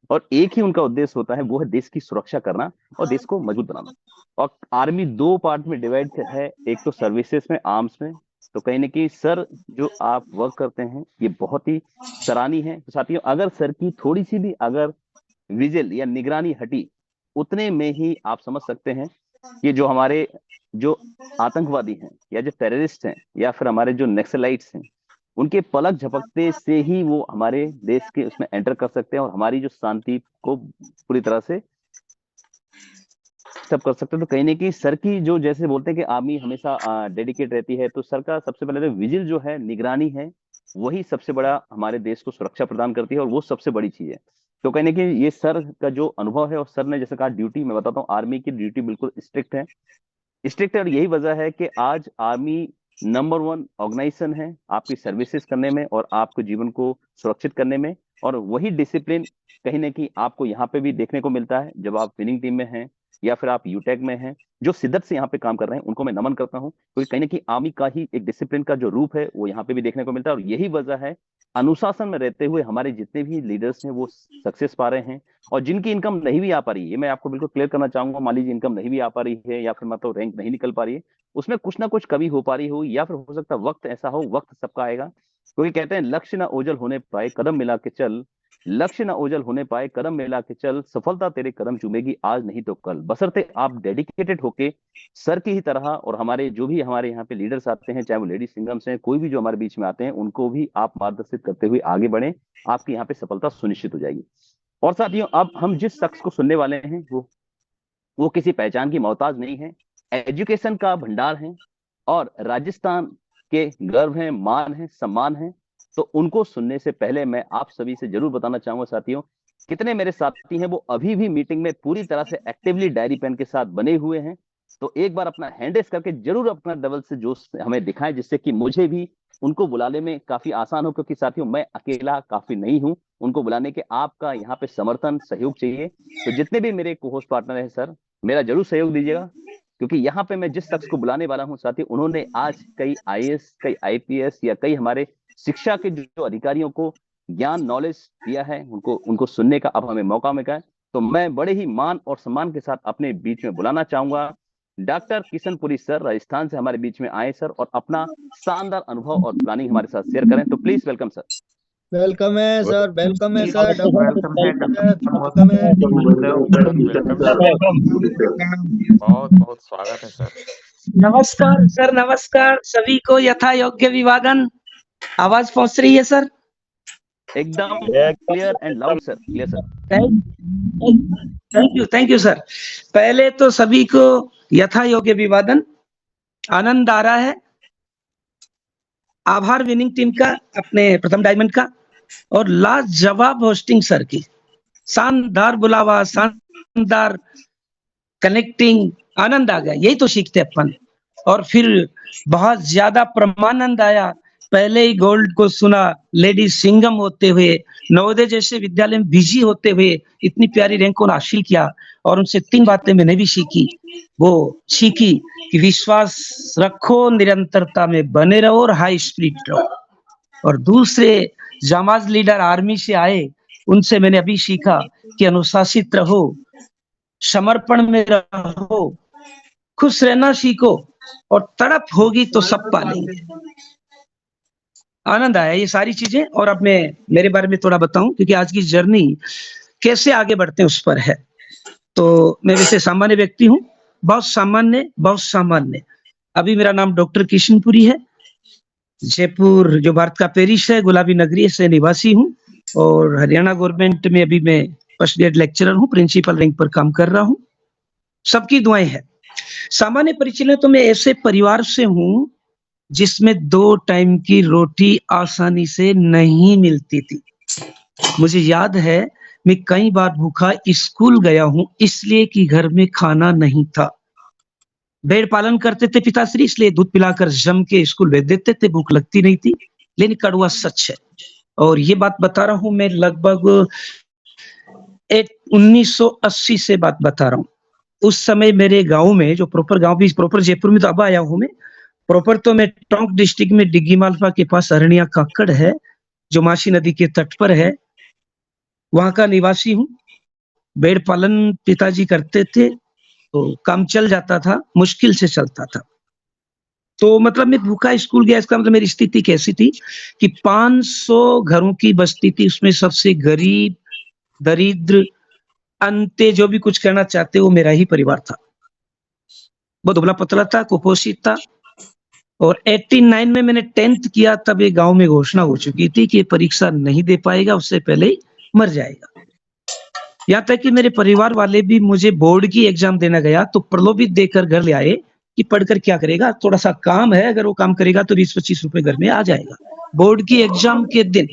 और एक ही उनका उद्देश्य होता है, वो है देश की सुरक्षा करना और देश को मजबूत बनाना। और आर्मी 2 पार्ट में डिवाइड है, एक तो सर्विसेज में, आर्म्स में। तो कहीं ना कहीं सर जो आप वर्क करते हैं ये बहुत ही सराहनीय है। तो साथियों, अगर सर की थोड़ी सी भी अगर विजिल या निगरानी हटी, उतने में ही आप समझ सकते हैं कि जो हमारे जो आतंकवादी हैं, या जो टेररिस्ट हैं, या फिर हमारे जो नक्सलाइट्स हैं, उनके पलक झपकते से ही वो हमारे देश के उसमें एंटर कर सकते हैं और हमारी जो शांति को पूरी तरह से सब कर सकते हैं। तो कहीं ना कहीं सर की जो, जैसे बोलते हैं कि आर्मी हमेशा डेडिकेट रहती है, तो सर का सबसे पहले तो विजिल जो है, निगरानी है, वही सबसे बड़ा हमारे देश को सुरक्षा प्रदान करती है, और वो सबसे बड़ी चीज है। तो कहीं ना कहीं ये सर का जो अनुभव है, और सर ने जैसे कहा ड्यूटी, मैं बताता हूँ आर्मी की ड्यूटी बिल्कुल स्ट्रिक्ट है, स्ट्रिक्ट है। और यही वजह है कि आज आर्मी नंबर 1 ऑर्गेनाइजेशन है आपकी सर्विसेज करने में और आपको जीवन को सुरक्षित करने में। और वही डिसिप्लिन कहीं ना कहीं आपको यहाँ पे भी देखने को मिलता है, जब आप विनिंग टीम में हैं या फिर आप यूटेक में हैं, जो शिद्दत से यहाँ पे काम कर रहे हैं, उनको मैं नमन करता हूँ, क्योंकि कहीं ना कहीं आर्मी का ही एक डिसिप्लिन का जो रूप है वो यहाँ पे भी देखने को मिलता है। और यही वजह है, अनुशासन में रहते हुए हमारे जितने भी लीडर्स हैं वो सक्सेस पा रहे हैं। और जिनकी इनकम नहीं भी आ पा रही है, मैं आपको बिल्कुल क्लियर करना चाहूंगा, मान लीजिए इनकम नहीं भी आ पा रही है, या फिर मतलब रैंक नहीं निकल पा रही है, उसमें कुछ ना कुछ कमी हो पा रही हो, या फिर हो सकता है वक्त ऐसा हो, वक्त सबका आएगा। क्योंकि कहते हैं लक्ष्य ना ओझल होने पाए कदम मिला के चल, लक्ष्य ना ओझल होने पाए कदम मिला के चल, सफलता तेरे कदम चूमेगी आज नहीं तो कल। बशर्ते आप डेडिकेटेड होके सर की ही तरह, और हमारे जो भी हमारे यहाँ पे लीडर्स आते हैं, चाहे वो लेडी सिंगम्स हैं, कोई भी जो हमारे बीच में आते हैं, उनको भी आप मार्गदर्शित करते हुए आगे बढ़े, आपकी यहाँ पे सफलता सुनिश्चित हो जाएगी। और साथियों, अब हम जिस शख्स को सुनने वाले हैं वो किसी पहचान की मोहताज नहीं है, एजुकेशन का भंडार है, और राजस्थान के गर्व है, मान है, सम्मान है। तो उनको सुनने से पहले मैं आप सभी से जरूर बताना चाहूंगा साथियों, कितने मेरे साथी हैं वो अभी भी मीटिंग में पूरी तरह से एक्टिवली डायरी पेन के साथ बने हुए हैं। तो एक बार अपना हैंड रेस करके जरूर अपना डबल से जोश हमें दिखाएं, जिससे कि मुझे भी उनको बुलाने में काफी आसान हो, क्योंकि साथियों मैं अकेला काफी नहीं हूं उनको बुलाने के। आपका यहाँ पे समर्थन, सहयोग चाहिए। तो जितने भी मेरे को होस्ट पार्टनर हैं सर, मेरा जरूर सहयोग दीजिएगा, क्योंकि यहाँ पे मैं जिस शख्स को बुलाने वाला हूँ साथी, उन्होंने आज कई आईएएस, कई आईपीएस, या कई हमारे शिक्षा के जो अधिकारियों को ज्ञान, नॉलेज दिया है, उनको सुनने का अब हमें मौका मिला है। तो मैं बड़े ही मान और सम्मान के साथ अपने बीच में बुलाना चाहूंगा डॉक्टर किशनपुरी सर, राजस्थान से हमारे बीच में आए सर, और अपना शानदार अनुभव और प्लानिंग हमारे साथ शेयर करें। तो प्लीज वेलकम सर। वेलकम है सर, वेलकम है सर, वेलकम है वेलकम है। बहुत बहुत स्वागत है सर। नमस्कार सर, नमस्कार। सभी को यथा योग्य अभिवादन। आवाज पहुंच रही है सर? एकदम clear and loud sir, clear sir. Thank you sir. पहले तो सभी को यथा योग्य अभिवादन। आनंद आ रहा है। आभार विनिंग टीम का, अपने प्रथम डायमंड का, और लाजवाब होस्टिंग सर की। शानदार बुलावा, शानदार कनेक्टिंग, आनंद आ गया। यही तो सीखते अपन। और फिर बहुत ज्यादा परमानंद आया। पहले ही गोल्ड को सुना, लेडी सिंगम होते हुए, नवोदय जैसे विद्यालय में बिजी होते हुए इतनी प्यारी रैंक को हासिल किया। और उनसे 3 बातें मैंने भी सीखी। वो सीखी कि विश्वास रखो, निरंतरता में बने रहो और हाई स्पिरिट रहो। और दूसरे जामाज लीडर आर्मी से आए, उनसे मैंने अभी सीखा कि अनुशासित रहो, समर्पण में रहो, खुश रहना सीखो, और तड़प होगी तो सब पालेंगे। आनंद आया ये सारी चीजें। और अब मैं मेरे बारे में थोड़ा बताऊं, क्योंकि आज की जर्नी कैसे आगे बढ़ते हैं उस पर है। तो मैं वैसे सामान्य व्यक्ति हूँ, बहुत सामान्य। अभी मेरा नाम डॉक्टर किशनपुरी है। जयपुर जो भारत का पेरिस है, गुलाबी नगरी से निवासी हूँ। और हरियाणा गवर्नमेंट में अभी मैं फर्स्ट ग्रेड लेक्चरर हूँ, प्रिंसिपल रैंक पर काम कर रहा हूँ। सबकी दुआएं हैं। सामान्य परिचय में तो मैं ऐसे परिवार से हूँ जिसमें 2 टाइम की रोटी आसानी से नहीं मिलती थी। मुझे याद है मैं कई बार भूखा स्कूल गया हूँ, इसलिए कि घर में खाना नहीं था। भेड़ पालन करते थे पिताश्री, इसलिए दूध पिलाकर जम के स्कूल भेज देते थे, भूख लगती नहीं थी। लेकिन कड़वा सच है। और ये बात बता रहा हूँ मैं लगभग 1980 से बात बता रहा हूँ। उस समय मेरे गांव में, जो प्रॉपर गांव भी प्रॉपर जयपुर में तो अब आया हूँ मैं, प्रॉपर तो मैं टोंक डिस्ट्रिक्ट में डिग्गी मालपा के पास अरनिया काकड़ है, जो मासी नदी के तट पर है, वहां का निवासी हूँ। भेड़ पालन पिताजी करते थे, तो काम चल जाता था, मुश्किल से चलता था। तो मतलब मैं भूखा स्कूल गया, इसका मतलब मेरी स्थिति कैसी थी कि 500 घरों की बस्ती थी, उसमें सबसे गरीब, दरिद्र, अंते, जो भी कुछ कहना चाहते वो मेरा ही परिवार था। बहुत दुबला पतला था, कुपोषित था। और 89 में मैंने 10th किया, तब ये गांव में घोषणा हो चुकी थी कि ये परीक्षा नहीं दे पाएगा, उससे पहले ही मर जाएगा। यहाँ तक कि मेरे परिवार वाले भी मुझे बोर्ड की एग्जाम देना गया तो प्रलोभित देकर घर ले आए कि पढ़कर क्या करेगा, थोड़ा सा काम है, अगर वो काम करेगा तो 20-25 रुपए घर में आ जाएगा, बोर्ड की एग्जाम के दिन।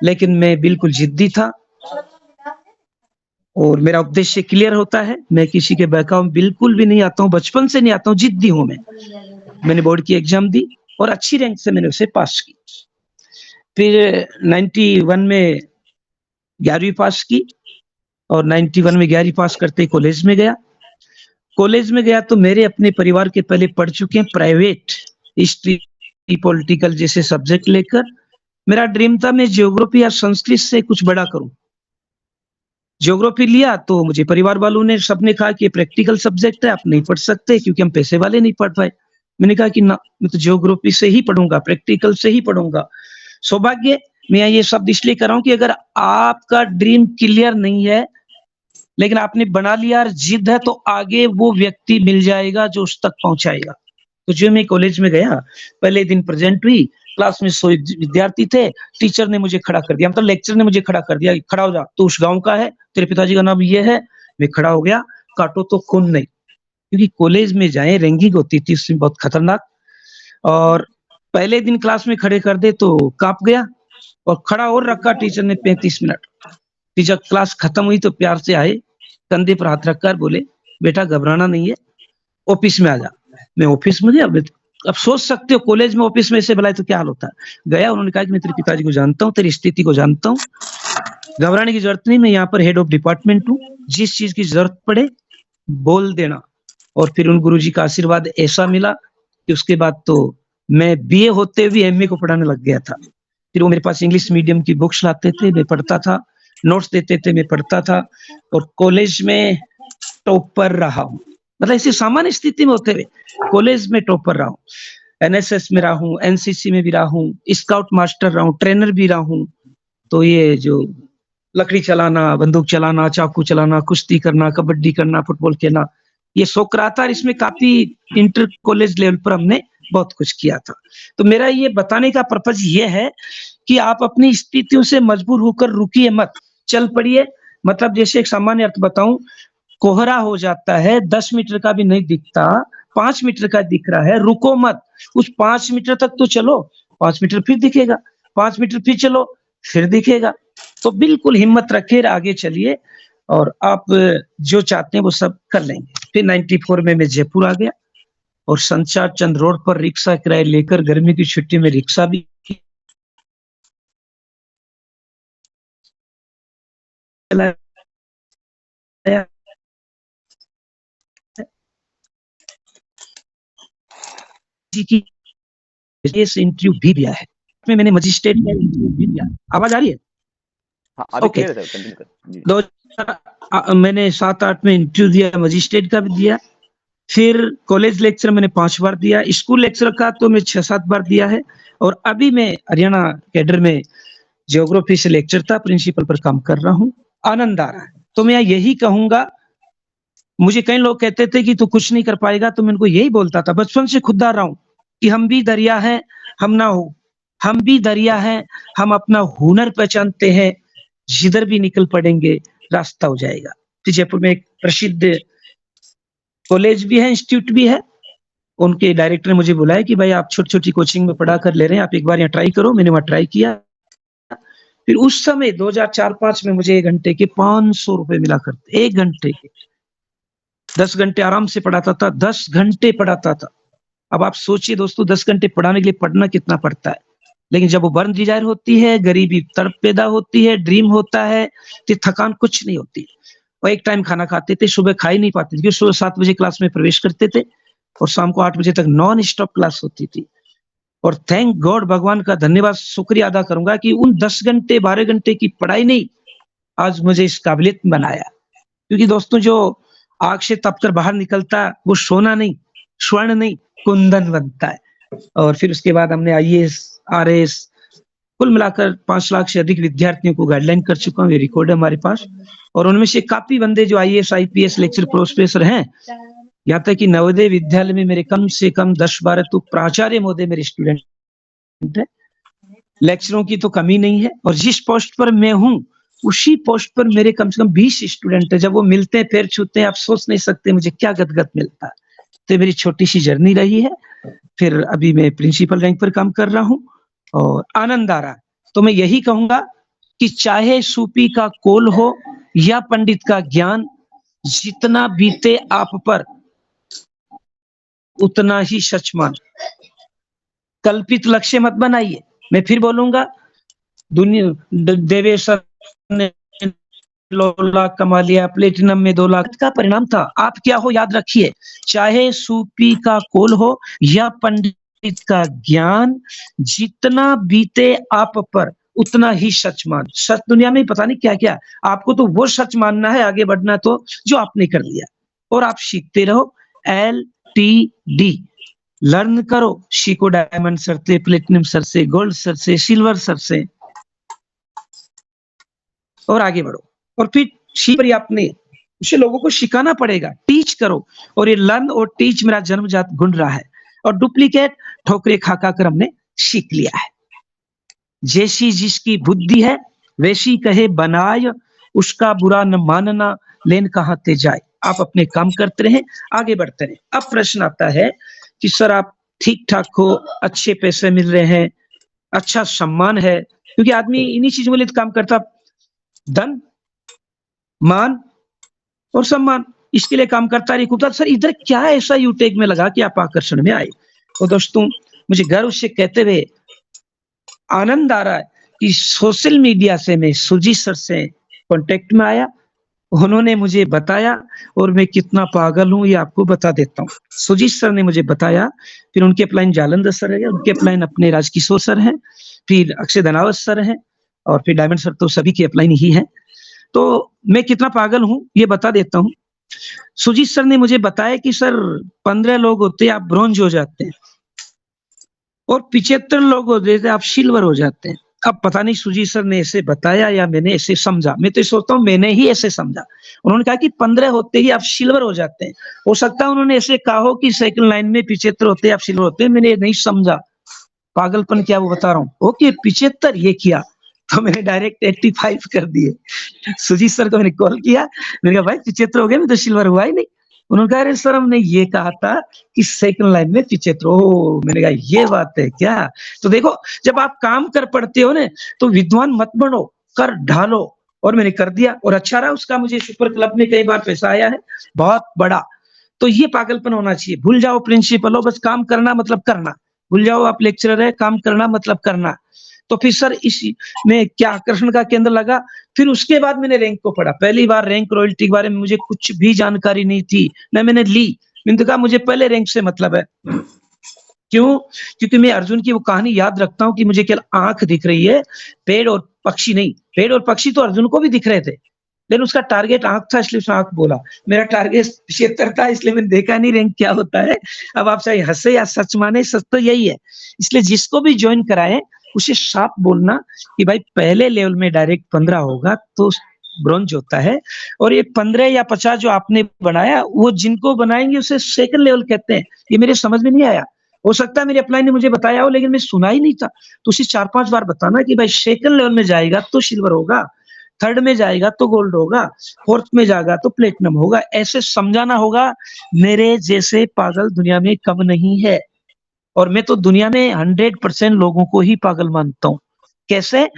लेकिन मैं बिल्कुल जिद्दी था और मेरा उद्देश्य क्लियर होता है। मैं किसी के बहकावे में बिल्कुल भी नहीं आता हूँ, बचपन से नहीं आता हूँ, जिद्दी हूँ मैं। मैंने बोर्ड की एग्जाम दी और अच्छी रैंक से मैंने उसे पास की। फिर 91 में 11वीं पास की और 91 में 11वीं पास करते कॉलेज में गया। कॉलेज में गया तो मेरे अपने परिवार के पहले पढ़ चुके हैं प्राइवेट हिस्ट्री, पॉलिटिकल जैसे सब्जेक्ट लेकर। मेरा ड्रीम था मैं ज्योग्राफी या संस्कृत से कुछ बड़ा करूं। ज्योग्राफी लिया तो मुझे परिवार वालों ने सबने कहा कि ये प्रैक्टिकल सब्जेक्ट है, आप नहीं पढ़ सकते क्योंकि हम पैसे वाले नहीं पढ़ पाए। मैंने कहा कि ना, मैं तो ज्योग्राफी से ही पढ़ूंगा, प्रैक्टिकल से ही पढ़ूंगा। सौभाग्य, मैं ये शब्द इसलिए कर रहा हूं कि अगर आपका ड्रीम क्लियर नहीं है लेकिन आपने बना लिया और जिद है, तो आगे वो व्यक्ति मिल जाएगा जो उस तक पहुंचाएगा। तो जो मैं कॉलेज में गया, पहले दिन प्रेजेंट हुई, क्लास में 100 विद्यार्थी थे, टीचर ने मुझे खड़ा कर दिया, मतलब लेक्चर ने मुझे खड़ा कर दिया, खड़ा हो जा, तू उस गांव का है, तेरे पिताजी का नाम ये है। मैं खड़ा हो गया, काटो तो खून नहीं, क्योंकि कॉलेज में जाए रैंकिंग होती थी उसमें बहुत खतरनाक। और पहले दिन क्लास में खड़े कर दे तो कांप गया और खड़ा और रखा टीचर ने 35 मिनट। टीचर क्लास खत्म हुई तो प्यार से आए, कंधे पर हाथ रखकर बोले, बेटा घबराना नहीं है, ऑफिस में आ जा। मैं ऑफिस में गया। अब सोच सकते हो कॉलेज में ऑफिस में ऐसे बुलाए तो क्या हाल होता है। गया, उन्होंने कहा कि मैं तेरे पिताजी को जानता हूँ, तेरी स्थिति को जानता हूँ, घबराने की जरूरत नहीं, मैं यहाँ पर हेड ऑफ डिपार्टमेंट हूँ, जिस चीज की जरूरत पड़े बोल देना। और फिर उन गुरुजी का आशीर्वाद ऐसा मिला कि उसके बाद तो मैं बीए होते हुए एमए को पढ़ाने लग गया था। फिर वो मेरे पास इंग्लिश मीडियम की बुक्स लाते थे, मैं पढ़ता था, नोट्स देते थे, मैं पढ़ता था, और कॉलेज में टॉपर रहा हूँ। मतलब ऐसी सामान्य स्थिति में होते हुए कॉलेज में टॉपर रहा हूँ। एनएसएस में रहा हूँ, एनसीसी में भी रहा हूँ, स्काउट मास्टर रहा हूँ, ट्रेनर भी रहा हूँ। तो ये जो लकड़ी चलाना, बंदूक चलाना, चाकू चलाना, कुश्ती करना, कबड्डी करना, फुटबॉल खेलना, ये शौक रहा था। और इसमें काफी इंटर कॉलेज लेवल पर हमने बहुत कुछ किया था। तो मेरा ये बताने का पर्पज ये है कि आप अपनी स्थितियों से मजबूर होकर रुकिए मत, चल पड़िए। मतलब जैसे एक सामान्य अर्थ बताऊं, कोहरा हो जाता है, 10 मीटर का भी नहीं दिखता, 5 मीटर का दिख रहा है, रुको मत, उस 5 मीटर तक तो चलो, 5 मीटर फिर दिखेगा, 5 मीटर फिर चलो, फिर दिखेगा। तो बिल्कुल हिम्मत रखिए, आगे चलिए और आप जो चाहते हैं वो सब कर लेंगे। फिर 94 में मैं जयपुर आ गया और संचार चंद रोड पर रिक्शा किराए लेकर गर्मी की छुट्टी में रिक्शा भी चलाया। जी की इस इंटरव्यू भी दिया है, में मैंने मजिस्ट्रेट का इंटरव्यू भी दिया। आवाज आ रही है? हाँ, अभी ओके। क्लियर है सर, कंटिन्यू करें जी। 2000 मैंने 7-8 में इंटरव्यू दिया, मजिस्ट्रेट का भी दिया। फिर कॉलेज लेक्चर मैंने 5 बार दिया, स्कूल लेक्चर का तो मैं 6-7 बार दिया है। और अभी मैं हरियाणा कैडर में ज्योग्राफी से लेक्चर था, प्रिंसिपल पर काम कर रहा हूँ, आनंद आ रहा है। तो मैं यही कहूंगा, मुझे कई लोग कहते थे कि तू कुछ नहीं कर पाएगा, तो मैं उनको यही बोलता था, बचपन से खुद आ रहा हूँ कि हम भी दरिया हैं, हम ना हो, हम भी दरिया हैं, हम अपना हुनर पहचानते हैं, जिधर भी निकल पड़ेंगे रास्ता हो जाएगा। तो जयपुर में एक प्रसिद्ध कॉलेज भी है, इंस्टीट्यूट भी है, उनके डायरेक्टर ने मुझे बुलाया कि भाई आप छोटी-छोटी कोचिंग में पढ़ा कर ले रहे हैं, आप एक बार यहाँ ट्राई करो। मैंने वहाँ ट्राई किया। फिर उस समय 2004-5 में मुझे 1 घंटे के 500 रुपए मिला करते, 1 घंटे के। 10 घंटे आराम से पढ़ाता था, 10 घंटे पढ़ाता था। अब आप सोचिए दोस्तों, 10 घंटे पढ़ाने के लिए पढ़ना कितना पड़ता है। लेकिन जब वो बर्न डिजायर होती है, गरीबी तड़प पैदा होती है, ड्रीम होता है, तो थकान कुछ नहीं होती। और एक टाइम खाना खाते थे, सुबह खा ही नहीं पाते थे, क्योंकि सुबह 7 बजे क्लास में प्रवेश करते थे और शाम को 8 बजे तक नॉन स्टॉप क्लास होती थी। और थैंक गॉड, भगवान का धन्यवाद शुक्रिया अदा करूंगा कि उन 10 घंटे 12 घंटे की पढ़ाई ने आज मुझे इस काबिलियत बनाया। क्योंकि दोस्तों, जो आग से तपकर बाहर निकलता है वो सोना नहीं, स्वर्ण नहीं, कुंदन बनता है। और फिर उसके बाद हमने IAS, RAS कुल मिलाकर 5 लाख से अधिक विद्यार्थियों को गाइडलाइन कर चुका हूँ, ये रिकॉर्ड है हमारे पास। और उनमें से काफी बंदे जो IAS IPS लेक्चर प्रोफेसर हैं, यहाँ तक कि नवोदय विद्यालय में मेरे कम से कम 10-12 तो प्राचार्य महोदय मेरे स्टूडेंट है। लेक्चरों की तो कमी नहीं है। और जिस पोस्ट पर मैं हूँ उसी पोस्ट पर मेरे कम से कम 20 स्टूडेंट है। जब वो मिलते हैं, पैर छूते हैं, आप सोच नहीं सकते मुझे क्या गदगद मिलता है। तो मेरी छोटी सी जर्नी रही है। फिर अभी मैं प्रिंसिपल रैंक पर काम कर रहा हूँ और आनंद आ रहा है। तो मैं यही कहूंगा कि चाहे सूफी का कोल हो या पंडित का ज्ञान, जितना बीते आप पर उतना ही सच मान। कल्पित लक्ष्य मत बनाइए। मैं फिर बोलूंगा, दुनिया देवेश ने 9 लाख कमा लिया, प्लेटिनम में 2 लाख का परिणाम था। आप क्या हो याद रखिए, चाहे सूफी का कोल हो या पंडित का ज्ञान, जितना बीते आप पर उतना ही सच मान। सच दुनिया में पता नहीं क्या क्या, आपको तो वो सच मानना है, आगे बढ़ना तो जो आपने कर लिया। और आप सीखते रहो, LTD लर्न करो, सीखो डायमंड सर से, प्लेटिनम सर से, गोल्ड सर से, सिल्वर सर से, और आगे बढ़ो। और फिर सीख पर आपने उसे लोगों को सिखाना पड़ेगा, टीच करो। और ये लर्न और टीच मेरा जन्मजात गुण रहा है। और डुप्लीकेट ठोकरे खा कर हमने सीख लिया है। जैसी जिसकी बुद्धि है वैसी कहे बनाय, उसका बुरा न मानना, लेन कहाँ ते जाए। आप अपने काम करते रहें, आगे बढ़ते रहें। अब प्रश्न आता है कि सर आप ठीक ठाक हो, अच्छे पैसे मिल रहे हैं, अच्छा सम्मान है, क्योंकि आदमी इन्हीं चीजों के लिए काम करता, धन, मान और सम्मान, इसके लिए काम करता है। सर इधर क्या ऐसा यूटेक में लगा कि आप आकर्षण में आए? तो दोस्तों, मुझे गर्व से कहते हुए आनंद आ रहा है कि सोशल मीडिया से मैं सुजीत सर से कांटेक्ट में आया, उन्होंने मुझे बताया, और मैं कितना पागल हूं ये आपको बता देता हूं। सुजीत सर ने मुझे बताया, फिर उनके अपलाइन जालंधर सर है, उनके अपलाइन अपने राजकिशोर सर हैं, फिर अक्षय धनावत सर हैं, और फिर डायमंड सर तो सभी के अपलाइन ही हैं। तो मैं कितना पागल हूं ये बता देता हूं। सुजीत सर ने मुझे बताया कि सर 15 लोग होते हैं आप ब्रॉन्ज हो जाते हैं, और 75 लोग होते हैं आप सिल्वर हो जाते हैं। अब पता नहीं सुजीत सर ने ऐसे बताया या मैंने ऐसे समझा, मैं तो सोचता हूँ मैंने ही ऐसे समझा। उन्होंने कहा कि 15 होते ही आप सिल्वर हो जाते हैं। हो सकता है उन्होंने ऐसे कहा हो कि सेकंड लाइन में 75 होते हैं आप सिल्वर होते हैं, मैंने नहीं समझा। पागलपन क्या वो बता रहा हूँ। ओके 75 ये किया तो मैंने डायरेक्ट 85 कर दिए। सुजीत सर को मैंने कॉल किया, मैंने कहा भाई 75 हो गए, मैं तो सिल्वर हुआ ही नहीं। उन्होंने कहा अरे सर हमने ये कहा था कि सेकंड लाइन में 75। ओह मैंने कहा ये बात है क्या। तो देखो जब आप काम कर पड़ते हो ना तो विद्वान मत बनो, कर ढालो। और मैंने कर दिया और अच्छा रहा, उसका मुझे सुपर क्लब में कई बार पैसा आया है बहुत बड़ा। तो ये पागलपन होना चाहिए। भूल जाओ प्रिंसिपल हो, बस काम करना मतलब करना। भूल जाओ आप लेक्चरर है, काम करना मतलब करना। तो फिर सर इस में क्या आकर्षण का केंद्र लगा। फिर उसके बाद मैंने रैंक को पढ़ा। पहली बार रैंक रॉयल्टी के बारे में मुझे कुछ भी जानकारी नहीं थी, न मैंने ली। मैंने कहा मुझे पहले रैंक से मतलब है। क्यों? क्योंकि मैं अर्जुन की वो कहानी याद रखता हूँ कि मुझे केवल आंख दिख रही है, पेड़ और पक्षी नहीं। पेड़ और पक्षी तो अर्जुन को भी दिख रहे थे, लेकिन उसका टारगेट आंख था, इसलिए उसने आंख बोला। मेरा टारगेट 76 था, इसलिए मैंने देखा नहीं रैंक क्या होता है। अब आप चाहे हंसे या सच माने, सच तो यही है। इसलिए जिसको भी ज्वाइन कराए उसे साफ बोलना कि भाई पहले लेवल में डायरेक्ट 15 होगा तो ब्रॉन्ज होता है, और ये 15 या 50 जो आपने बनाया वो जिनको बनाएंगे उसे सेकंड लेवल कहते हैं। ये मेरे समझ में नहीं आया। हो सकता है मेरे अपलाइन ने मुझे बताया हो, लेकिन मैं सुना ही नहीं था। तो उसे 4-5 बार बताना कि भाई सेकंड लेवल में जाएगा तो सिल्वर होगा, थर्ड में जाएगा तो गोल्ड होगा, फोर्थ में जाएगा तो प्लेटिनम होगा। ऐसे समझाना होगा। मेरे जैसे पागल दुनिया में कम नहीं है, और मैं तो दुनिया में 100% लोगों को ही पागल मानता हूँ। कैसे?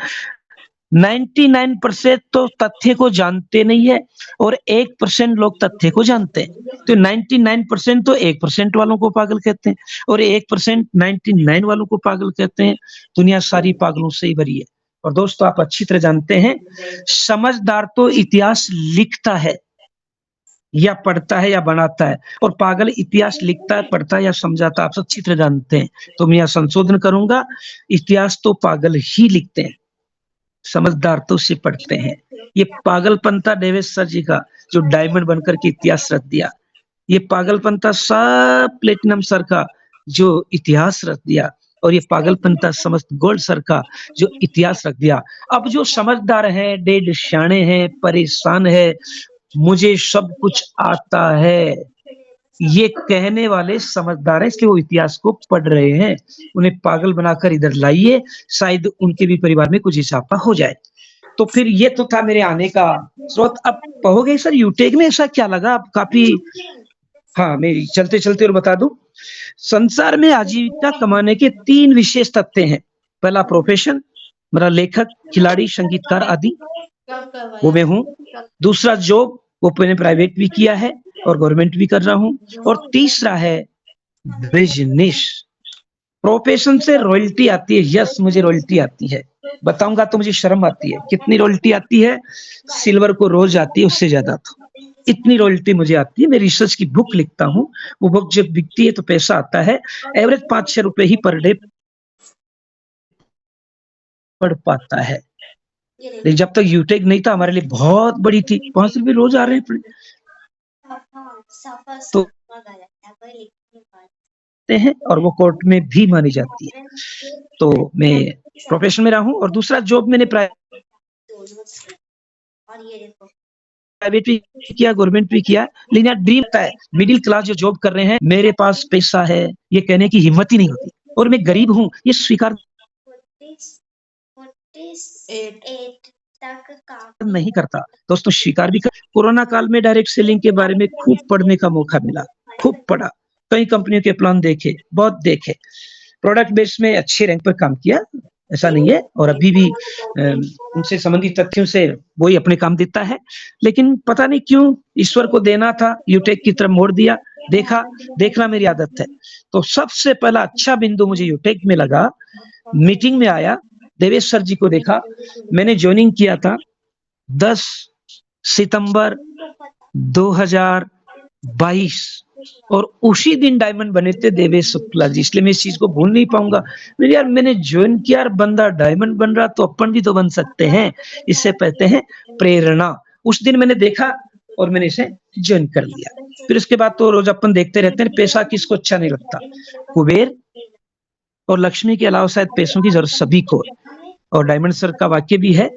99% तो तथ्य को जानते नहीं है और 1% लोग तथ्य को जानते हैं। तो 99% तो 1% वालों को पागल कहते हैं, और 1% 99 वालों को पागल कहते हैं। दुनिया सारी पागलों से ही भरी है। और दोस्तों आप अच्छी तरह जानते हैं, समझदार तो इतिहास लिखता है या पढ़ता है या बनाता है, और पागल इतिहास लिखता है, पढ़ता है या समझाता है। आप अच्छी तरह जानते हैं। तो मैं यहाँ संशोधन करूंगा, इतिहास तो पागल ही लिखते हैं, समझदार तो उसे पढ़ते हैं। ये पागलपन था डेविस सर जी का, जो डायमंड बनकर के इतिहास रख दिया। ये पागलपन था सब प्लेटिनम सर का, जो इतिहास रख दिया। और ये पागलपन था समस्त गोल्ड सर का, जो इतिहास रख दिया। अब जो समझदार है, डेढ़ शाणे हैं, परेशान है, मुझे सब कुछ आता है, ये कहने वाले समझदार है, इसलिए वो इतिहास को पढ़ रहे हैं। उन्हें पागल बनाकर इधर लाइए, शायद उनके भी परिवार में कुछ इजाफा हो जाए। तो फिर ये तो था मेरे आने का स्रोत। अब कहोगे सर यूटेक में ऐसा क्या लगा? अब काफी, हाँ मेरी चलते चलते और बता दूं, संसार में आजीविका कमाने के 3 विशेष तथ्य हैं। पहला प्रोफेशन, मेरा लेखक, खिलाड़ी, संगीतकार आदि, वो मैं हूँ। दूसरा जॉब, वो मैंने प्राइवेट भी किया है और गवर्नमेंट भी कर रहा हूँ। और तीसरा है बिजनेस। प्रोफेशन से रॉयल्टी आती है। यस, मुझे रॉयल्टी आती है। बताऊंगा तो मुझे शर्म आती है। कितनी रॉयल्टी आती है? सिल्वर को रोज आती है, उससे ज्यादा। तो इतनी रॉयल्टी मुझे आती है। मैं रिसर्च की बुक लिखता हूँ, वो बुक जब बिकती है तो पैसा आता है। एवरेज 5-6 रुपए ही पर डे पढ़ पाता है। लेकिन जब तक यूटेक नहीं था हमारे लिए बहुत बड़ी थी। 5 रुपए रोज आ रहे हैं तो हैं, और वो कोर्ट में भी मानी जाती है। तो मैं प्रोफेशन में रहा हूँ, और दूसरा जॉब मैंने प्राइवेट भी किया, गवर्नमेंट भी किया। लेकिन यार ड्रीम होता है, मिडिल क्लास जो जॉब कर रहे हैं, मेरे पास पैसा है, ये कहने की हिम्मत ही नहीं होती, और मैं गरीब हूँ, ये स्वीकार नहीं करता। दोस्तों स्वीकार भी कर। कोरोना काल में डायरेक्ट सेलिंग के बारे में खूब पढ़ने का मौका मिला, खूब पढ़ा, कई कंपनियों के प्लान देखे, बहुत देखे। प्रोडक्ट बेस में अच्छे रैंक पर काम किया, ऐसा नहीं है, और अभी भी उनसे संबंधित तथ्यों से वही अपने काम देता है। लेकिन पता नहीं क्यों ईश्वर को देना था, यूटेक की तरफ मोड़ दिया। देखना मेरी आदत है। तो सबसे पहला अच्छा बिंदु मुझे यूटेक में लगा, मीटिंग में आया, देवेश सर जी को देखा। मैंने ज्वाइनिंग किया था 10 सितंबर 2022, और उसी दिन डायमंड बने थे देवेश शुक्ला जी। इसलिए मैं इस चीज को भूल नहीं पाऊंगा। मेरे यार मैंने ज्वाइन किया, बंदा डायमंड बन रहा, तो अपन भी तो बन सकते हैं। इससे कहते हैं प्रेरणा। उस दिन मैंने देखा और मैंने इसे ज्वाइन कर लिया। फिर उसके बाद तो रोज अपन देखते रहते हैं, पैसा किसको अच्छा नहीं लगता। कुबेर और लक्ष्मी के अलावा शायद पैसों की जरूरत सभी को। और डायमंड सर का वाक्य भी है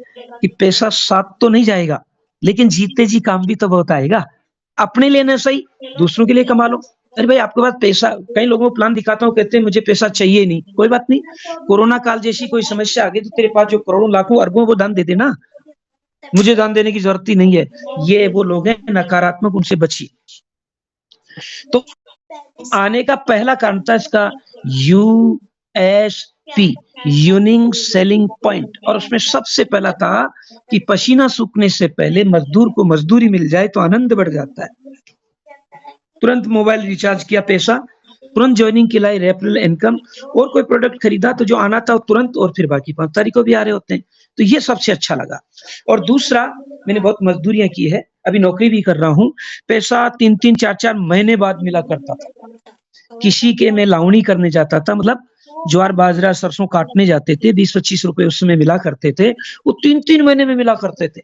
कि पैसा साथ तो नहीं जाएगा, लेकिन जीते जी काम भी तो बहुत आएगा। अपने लिए ना सही, दूसरों के लिए कमा लो। अरे भाई आपके पास पैसा, कई लोगों को प्लान दिखाता हूँ कहते हैं मुझे पैसा चाहिए नहीं, कोई बात नहीं, कोरोना काल जैसी कोई समस्या आ गई तो तेरे पास जो करोड़ों लाखों अरबों वो दान दे देना, मुझे दान देने की जरूरत ही नहीं है। ये वो लोग हैं नकारात्मक, उनसे बचिए। तो आने का पहला कारण था इसका यूएसपी, यूनिक सेलिंग पॉइंट, और उसमें सबसे पहला था कि पसीना सूखने से पहले मजदूर को मजदूरी मिल जाए तो आनंद बढ़ जाता है। तुरंत मोबाइल रिचार्ज किया पैसा, तुरंत ज्वाइनिंग के लिए रेफरल इनकम, और कोई प्रोडक्ट खरीदा तो जो आना था तुरंत, और फिर बाकी 5 तारीख को भी आ रहे होते हैं। तो ये सबसे अच्छा लगा। और दूसरा, मैंने बहुत मजदूरियां की है, अभी नौकरी भी कर रहा हूँ, पैसा 3-3 4-4 महीने बाद मिला करता था। किसी के मैं लावणी करने जाता था, मतलब ज्वार बाजरा सरसों काटने जाते थे, 20-25 रुपए उस समय मिला करते थे, वो 3-3 महीने में मिला करते थे।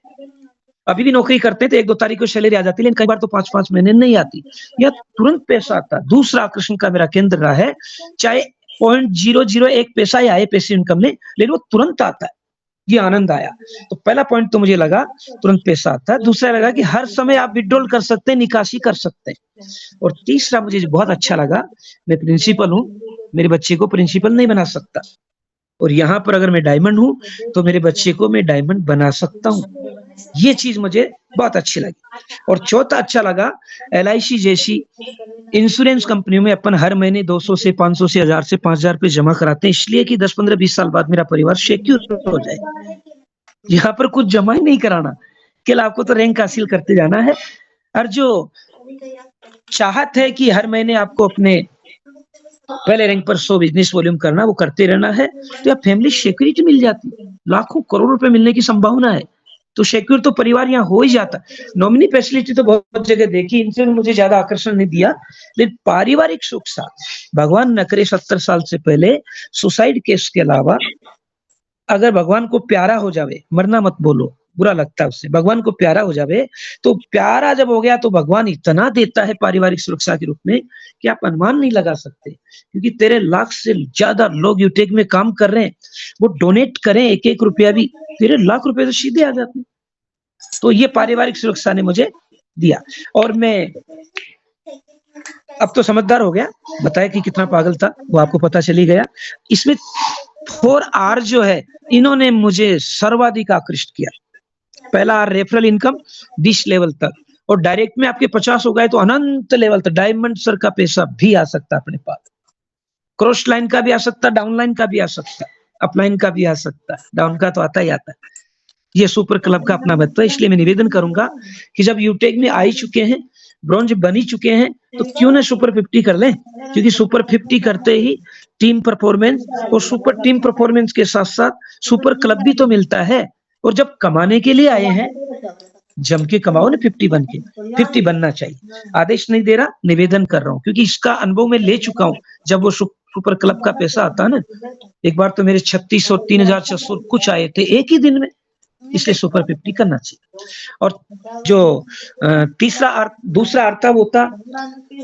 अभी भी नौकरी करते थे, 1-2 तारीख को सैलरी आ जाती, लेकिन कई बार तो 5-5 महीने नहीं आती, या तुरंत पैसा आता। दूसरा आकर्षण का मेरा केंद्र रहा है, चाहे 0.001 पैसा ही आए पैसे इनकम में, लेकिन वो तुरंत आता है, ये आनंद आया। तो पहला पॉइंट तो मुझे लगा तुरंत पैसा आता है। दूसरा लगा कि हर समय आप विड्रॉल कर सकते हैं, निकासी कर सकते हैं। और तीसरा मुझे बहुत अच्छा लगा, मैं प्रिंसिपल हूँ, मेरे बच्चे को प्रिंसिपल नहीं बना सकता, और यहाँ पर अगर मैं डायमंड हूँ तो मेरे बच्चे को मैं डायमंड बना सकता हूँ। ये चीज मुझे बहुत अच्छी लगी। और चौथा अच्छा लगा, LIC जैसी इंश्योरेंस कंपनियों में अपन हर महीने 200 से 500 से 1000 से 5000 रुपए जमा कराते हैं, इसलिए कि 10-15-20 साल बाद मेरा परिवार सिक्योर हो जाए। यहाँ पर कुछ जमा ही नहीं कराना, केवल आपको तो रैंक हासिल करते जाना है। और जो चाहत है कि हर महीने आपको अपने पहले रैंक पर 100 बिजनेस वॉल्यूम करना, वो करते रहना है, तो आप फैमिली सिक्योरिटी मिल जाती है, लाखों करोड़ रुपए मिलने की संभावना है, तो सिक्योर तो परिवार यहाँ हो ही जाता। नॉमिनी फैसिलिटी तो बहुत जगह देखी, इनसे मुझे ज्यादा आकर्षण नहीं दिया, लेकिन पारिवारिक सुख साथ, भगवान न करे 70 साल से पहले सुसाइड केस के अलावा, अगर भगवान को प्यारा हो जावे, मरना मत बोलो, बुरा लगता है उससे, भगवान को प्यारा हो जावे, तो प्यारा जब हो गया तो भगवान इतना देता है पारिवारिक सुरक्षा के रूप में कि आप अनुमान नहीं लगा सकते। क्योंकि तेरे लाख से ज्यादा लोग यूटेक में काम कर रहे हैं, वो डोनेट करें 1-1 रुपया भी, तेरे लाख रुपए तो सीधे आ जाते हैं। तो ये पारिवारिक सुरक्षा ने मुझे दिया। और मैं अब तो समझदार हो गया, बताया कि कितना पागल था वो आपको पता चली गया। इसमें 4R जो है, इन्होंने मुझे सर्वाधिक आकृष्ट किया। पहला R रेफरल इनकम 20 लेवल तक, और डायरेक्ट में आपके 50 हो गए तो अनंत लेवल तक डायमंड सर का पैसा भी आ सकता है अपने पास, क्रॉस लाइन का भी आ सकता है, डाउन लाइन का भी आ सकता है, अपलाइन का भी आ सकता है, डाउन का तो आता ही आता है। ये सुपर क्लब का अपना महत्व है। इसलिए मैं निवेदन करूंगा कि जब यूटेक में आ ही चुके हैं, ब्रॉन्ज बन ही चुके हैं, तो क्यों ना सुपर 50 कर लें, क्योंकि सुपर 50 करते ही टीम परफॉर्मेंस, और सुपर टीम परफॉर्मेंस के साथ साथ सुपर क्लब भी तो मिलता है। और जब कमाने के लिए आए हैं, जम के कमाओ ना, 50 बन के, 50 बनना चाहिए। आदेश नहीं दे रहा, निवेदन कर रहा हूँ, क्योंकि इसका अनुभव मैं ले चुका हूँ। जब वो सुपर क्लब का पैसा आता है ना, एक बार तो मेरे 3600 3600 कुछ आए थे एक ही दिन में, इसलिए सुपर 50 करना चाहिए। और जो दूसरा अर्थ था, वो था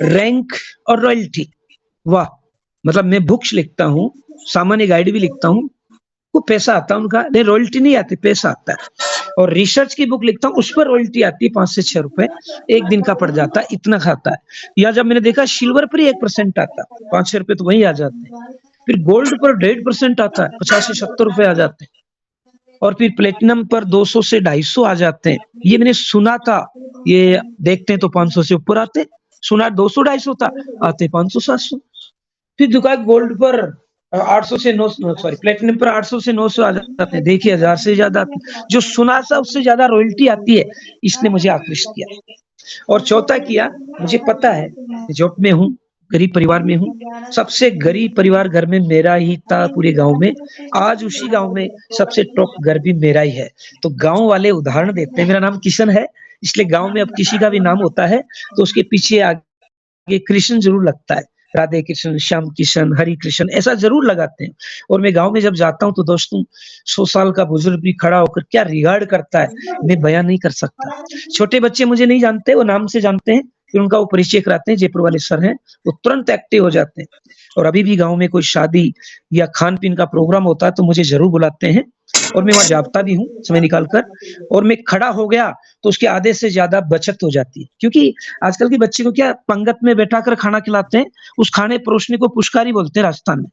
रैंक और रॉयल्टी। वाह, मतलब मैं बुक्स लिखता हूँ, सामान्य गाइड भी लिखता हूँ, वो पैसा आता है उनका, नहीं रॉयल्टी नहीं आती, पैसा आता है। और रिसर्च की बुक लिखता हूँ, उस पर रॉयल्टी आती है 5 से 6 रुपए, एक दिन का पड़ जाता है, इतना खाता है। या जब मैंने देखा सिल्वर पर ही 1% आता है, 5-6 रुपए तो वही आ जाते हैं। फिर गोल्ड पर 1.5% आता है, 50 से 70 रुपए आ जाते हैं। और फिर प्लेटिनम पर 200 से 250 आ जाते हैं। ये मैंने सुना था, ये देखते हैं तो 500 से ऊपर आते, सुना 200-250 था, आते 500-700। फिर दुकान गोल्ड पर 800 से 900, सॉरी प्लेटिनम पर 800 से 900 आ जाते हैं, देखिए 1000 से ज्यादा आते हैं। जो सुना था उससे ज्यादा रॉयल्टी आती है, इसने मुझे आकृष्ट किया। और चौथा किया, मुझे पता है जॉब में हूँ, गरीब परिवार में हूँ, सबसे गरीब परिवार घर में मेरा ही था पूरे गांव में, आज उसी गांव में सबसे टॉप घर भी मेरा ही है। तो गांव वाले उदाहरण देते हैं, मेरा नाम किशन है, इसलिए गांव में अब किसी का भी नाम होता है तो उसके पीछे आगे कृष्ण जरूर लगता है, राधे कृष्ण, श्याम कृष्ण, हरि कृष्ण, ऐसा जरूर लगाते हैं। और मैं गांव में जब जाता हूं तो दोस्तों 100 साल का बुजुर्ग भी खड़ा होकर क्या रिगार्ड करता है, मैं बयान नहीं कर सकता। छोटे बच्चे मुझे नहीं जानते, वो नाम से जानते हैं, फिर उनका वो परिचय कराते हैं, जयपुर वाले सर हैं, वो तुरंत एक्टिव हो जाते हैं। और अभी भी गाँव में कोई शादी या खान पीन का प्रोग्राम होता है तो मुझे जरूर बुलाते हैं और मैं वहाँ जाता भी हूँ समय निकाल कर। और मैं खड़ा हो गया तो उसके आधे से ज्यादा बचत हो जाती है, क्योंकि आजकल के बच्चे को क्या पंगत में बैठा कर खाना खिलाते हैं, उस खाने परोसने को पुष्कारी बोलते हैं राजस्थान में।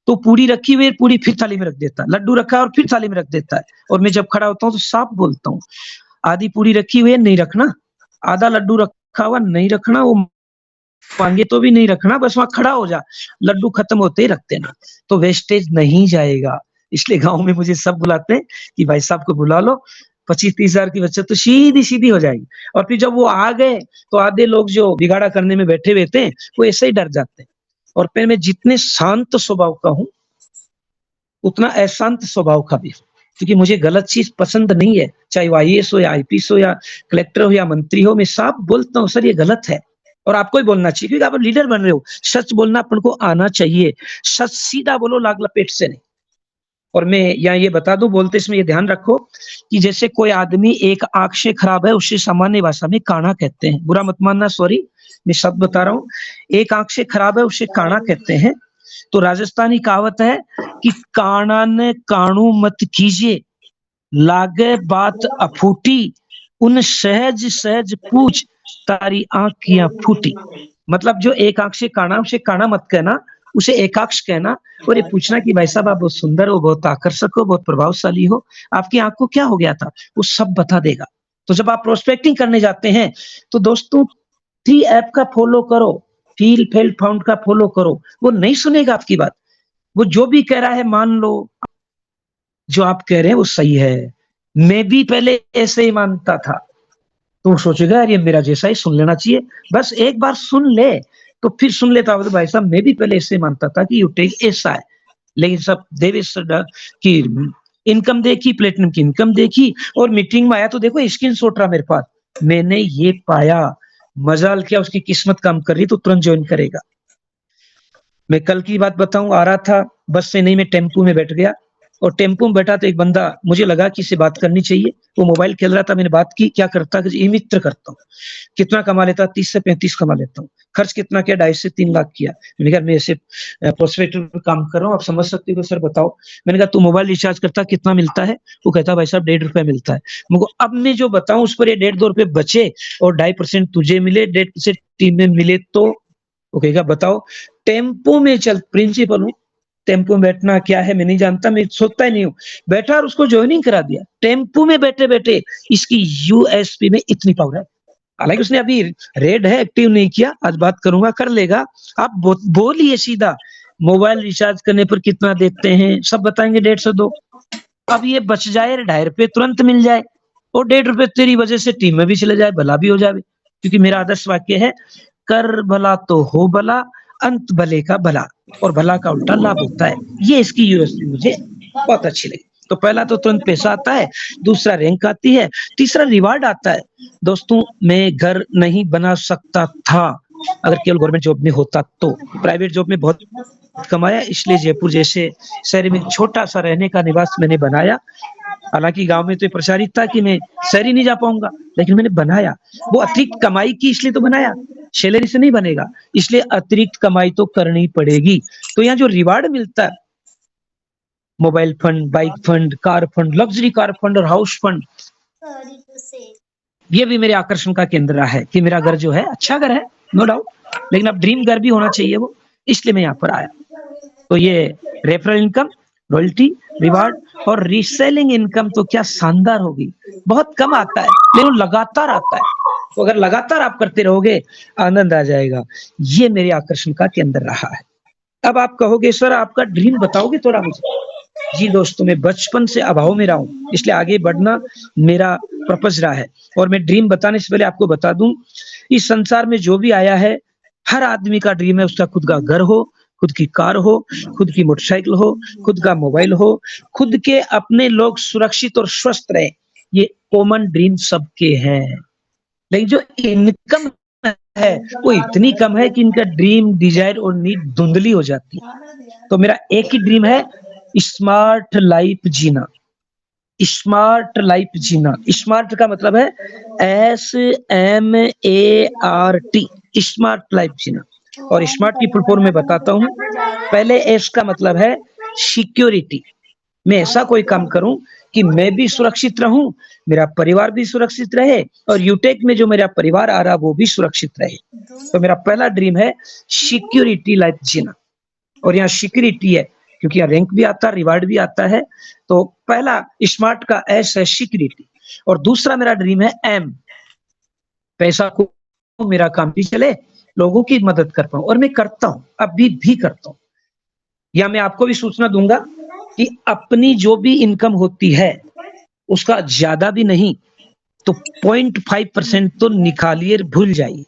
तो पूरी रखी हुई है, पूरी फिर थाली में रख देता है, लड्डू रखा है और फिर थाली में रख देता है। और मैं जब खड़ा होता हूँ तो साफ बोलता हूँ, आधी पूरी रखी हुई है नहीं रखना, आधा लड्डू रखा हुआ नहीं रखना, वो मांगे तो भी नहीं रखना, बस वहां खड़ा हो जा, लड्डू खत्म होते ही रख देना, तो वेस्टेज नहीं जाएगा। इसलिए गांव में मुझे सब बुलाते हैं कि भाई साहब को बुला लो, 25-30 हजार की बचत तो सीधी सीधी हो जाएगी। और फिर जब वो आ गए तो आधे लोग जो बिगाड़ा करने में बैठे हुए थे वो ऐसे ही डर जाते हैं। और फिर मैं जितने शांत स्वभाव का हूं उतना अशांत स्वभाव का भी, क्योंकि मुझे गलत चीज पसंद नहीं है, चाहे वो IAS हो या IPS हो या कलेक्टर हो या मंत्री हो, मैं साफ बोलता हूँ सर ये गलत है। और आपको ही बोलना चाहिए, क्योंकि आप लीडर बन रहे हो, सच बोलना अपन को आना चाहिए, सच सीधा बोलो, लाग लपेट से नहीं। और मैं यहाँ ये बता दूं, बोलते इसमें ये ध्यान रखो कि जैसे कोई आदमी एक आंख से खराब है, उससे सामान्य भाषा में काना कहते हैं, बुरा मत मानना, सॉरी मैं शब्द बता रहा हूँ, एक आंख से खराब है उससे काना कहते हैं। तो राजस्थानी कहावत है कि काना ने काणू मत कीजिए, लागे बात अफूटी, उन सहज सहज पूछ तारी आंख किया फूटी। मतलब जो एक आंख से काना, उसे काना मत कहना, उसे एकाक्ष कहना, और ये पूछना कि भाई साहब आप बहुत सुंदर हो, बहुत आकर्षक हो, बहुत प्रभावशाली हो, आपकी आंख को क्या हो गया था, वो सब बता देगा। तो जब आप प्रोस्पेक्टिंग करने जाते हैं तो दोस्तों 3 ऐप का फॉलो करो, फील फेल्ट फाउंड का फॉलो करो, वो नहीं सुनेगा आपकी बात, वो जो भी कह रहा है मान लो जो आप कह रहे हैं वो सही है, मैं भी पहले ऐसे ही मानता था, तो सोचेगा यार ये मेरा जैसा ही सुन लेना चाहिए, बस एक बार सुन ले तो फिर सुन लेता हो, तो भाई साहब मैं भी पहले ऐसे मानता था कि यूटेक ऐसा है, लेकिन सब देवेश की इनकम देखी, प्लेटिनम की इनकम देखी, और मीटिंग में आया तो देखो स्क्रीनशॉट रहा मेरे पास, मैंने ये पाया, मजाल क्या उसकी किस्मत काम कर रही तो तुरंत ज्वाइन करेगा। मैं कल की बात बताऊं, आ रहा था बस से नहीं, मैं टेम्पू में बैठ गया, और टेम्पू में बैठा तो एक बंदा, मुझे लगा कि इससे बात करनी चाहिए, वो मोबाइल खेल रहा था, मैंने बात की, क्या करता है, ई मित्र करता हूँ, कितना कमा लेता, 30 से 35 कमा लेता हूँ, खर्च कितना किया, 2.5 से 3 लाख किया। मैंने कहा मैं ऐसे प्रोस्पेक्टिव पे काम कर रहा हूँ, आप समझ सकते हो सर बताओ। मैंने कहा तू मोबाइल रिचार्ज करता कितना मिलता है, वो कहता भाई साहब 1.5 रुपया मिलता है। मुझको अब मैं जो बताऊं उस पर ये 1.5-2 रुपए बचे और 2.5% तुझे मिले, 1.5% टीम में मिले, तो वो कहेगा बताओ, टेम्पो में चल, प्रिंसिपल हूँ, टेम्पो में बैठना क्या है मैं नहीं जानता, मैं सोचता ही नहीं हूँ, बैठा और उसको ज्वाइनिंग करा दिया, टेम्पो में बैठे बैठे। इसकी USP में इतनी पावर है, हालांकि उसने अभी रेड है, एक्टिव नहीं किया, आज बात करूंगा, कर लेगा। आप बोलिए सीधा, मोबाइल रिचार्ज करने पर कितना देते हैं, सब बताएंगे 1.5 से 2। अब ये बच जाए 2.5 रुपए तुरंत मिल जाए, और 1.5 रुपए तेरी वजह से टीम में भी चले जाए, भला भी हो जाए, क्योंकि मेरा आदर्श वाक्य है, कर भला तो हो भला, अंत भले का भला, और भला का उल्टा लाभ होता है। ये इसकी USP मुझे बहुत अच्छी लगी। तो पहला तो तुरंत पैसा आता है, दूसरा रैंक आती है, तीसरा रिवार्ड आता है। दोस्तों मैं घर नहीं बना सकता था अगर केवल गवर्नमेंट जॉब में होता, तो प्राइवेट जॉब में बहुत कमाया, इसलिए जयपुर जैसे शहर में छोटा सा रहने का निवास मैंने बनाया। हालांकि गांव में तो प्रचारित था कि मैं शहर ही नहीं जा पाऊंगा, लेकिन मैंने बनाया, वो अतिरिक्त कमाई की इसलिए तो बनाया, सैलरी से नहीं बनेगा, इसलिए अतिरिक्त कमाई तो करनी पड़ेगी। तो यहाँ जो रिवार्ड मिलता है, mobile fund, bike fund, car fund, luxury car fund और हाउस फंड, ये भी मेरे आकर्षण का केंद्र रहा है कि मेरा घर जो है अच्छा घर है, नो डाउट, लेकिन अब ड्रीम घर भी होना चाहिए वो, इसलिए मैं यहाँ पर आया। तो ये रेफरल इनकम, रॉयल्टी, रिवार्ड और रीसेलिंग इनकम तो क्या शानदार होगी, बहुत कम आता है लेकिन लगातार आता है, तो अगर लगातार आप करते रहोगे आनंद आ जाएगा। ये मेरे आकर्षण का केंद्र रहा है। अब आप कहोगे सर आपका ड्रीम बताओगे थोड़ा मुझे। जी दोस्तों, मैं बचपन से अभाव में रहा हूँ, इसलिए आगे बढ़ना मेरा पर्पस रहा है। और मैं ड्रीम बताने से पहले आपको बता दूं, इस संसार में जो भी आया है, हर आदमी का ड्रीम है उसका खुद का घर हो, खुद की कार हो, खुद की मोटरसाइकिल हो, खुद का मोबाइल हो, खुद के अपने लोग सुरक्षित और स्वस्थ रहे। ये कॉमन ड्रीम सबके हैं, लेकिन जो इनकम है वो इतनी कम है कि इनका ड्रीम, डिजायर और नीड धुंधली हो जाती है। तो मेरा एक ही ड्रीम है, स्मार्ट लाइफ जीना। स्मार्ट लाइफ जीना। स्मार्ट का मतलब है SMART, स्मार्ट लाइफ जीना। और स्मार्ट की फुल फॉर्म में बताता हूँ। पहले एस का मतलब है सिक्योरिटी। मैं ऐसा कोई काम करूं कि मैं भी सुरक्षित रहूं, मेरा परिवार भी सुरक्षित रहे, और यूटेक में जो मेरा परिवार आ रहा वो भी सुरक्षित रहे। तो मेरा पहला ड्रीम है सिक्योरिटी लाइफ जीना। और यहाँ सिक्योरिटी है क्योंकि यहाँ रैंक भी आता है, रिवार्ड भी आता है। तो पहला स्मार्ट का एस है सिक्योरिटी। और दूसरा मेरा ड्रीम है एम, पैसा को मेरा काम भी चले, लोगों की मदद कर पाऊं। और मैं करता हूं, अभी भी करता हूं। या मैं आपको भी सूचना दूंगा कि अपनी जो भी इनकम होती है उसका ज्यादा भी नहीं तो 0.5% तो निकालिए, भूल जाइए।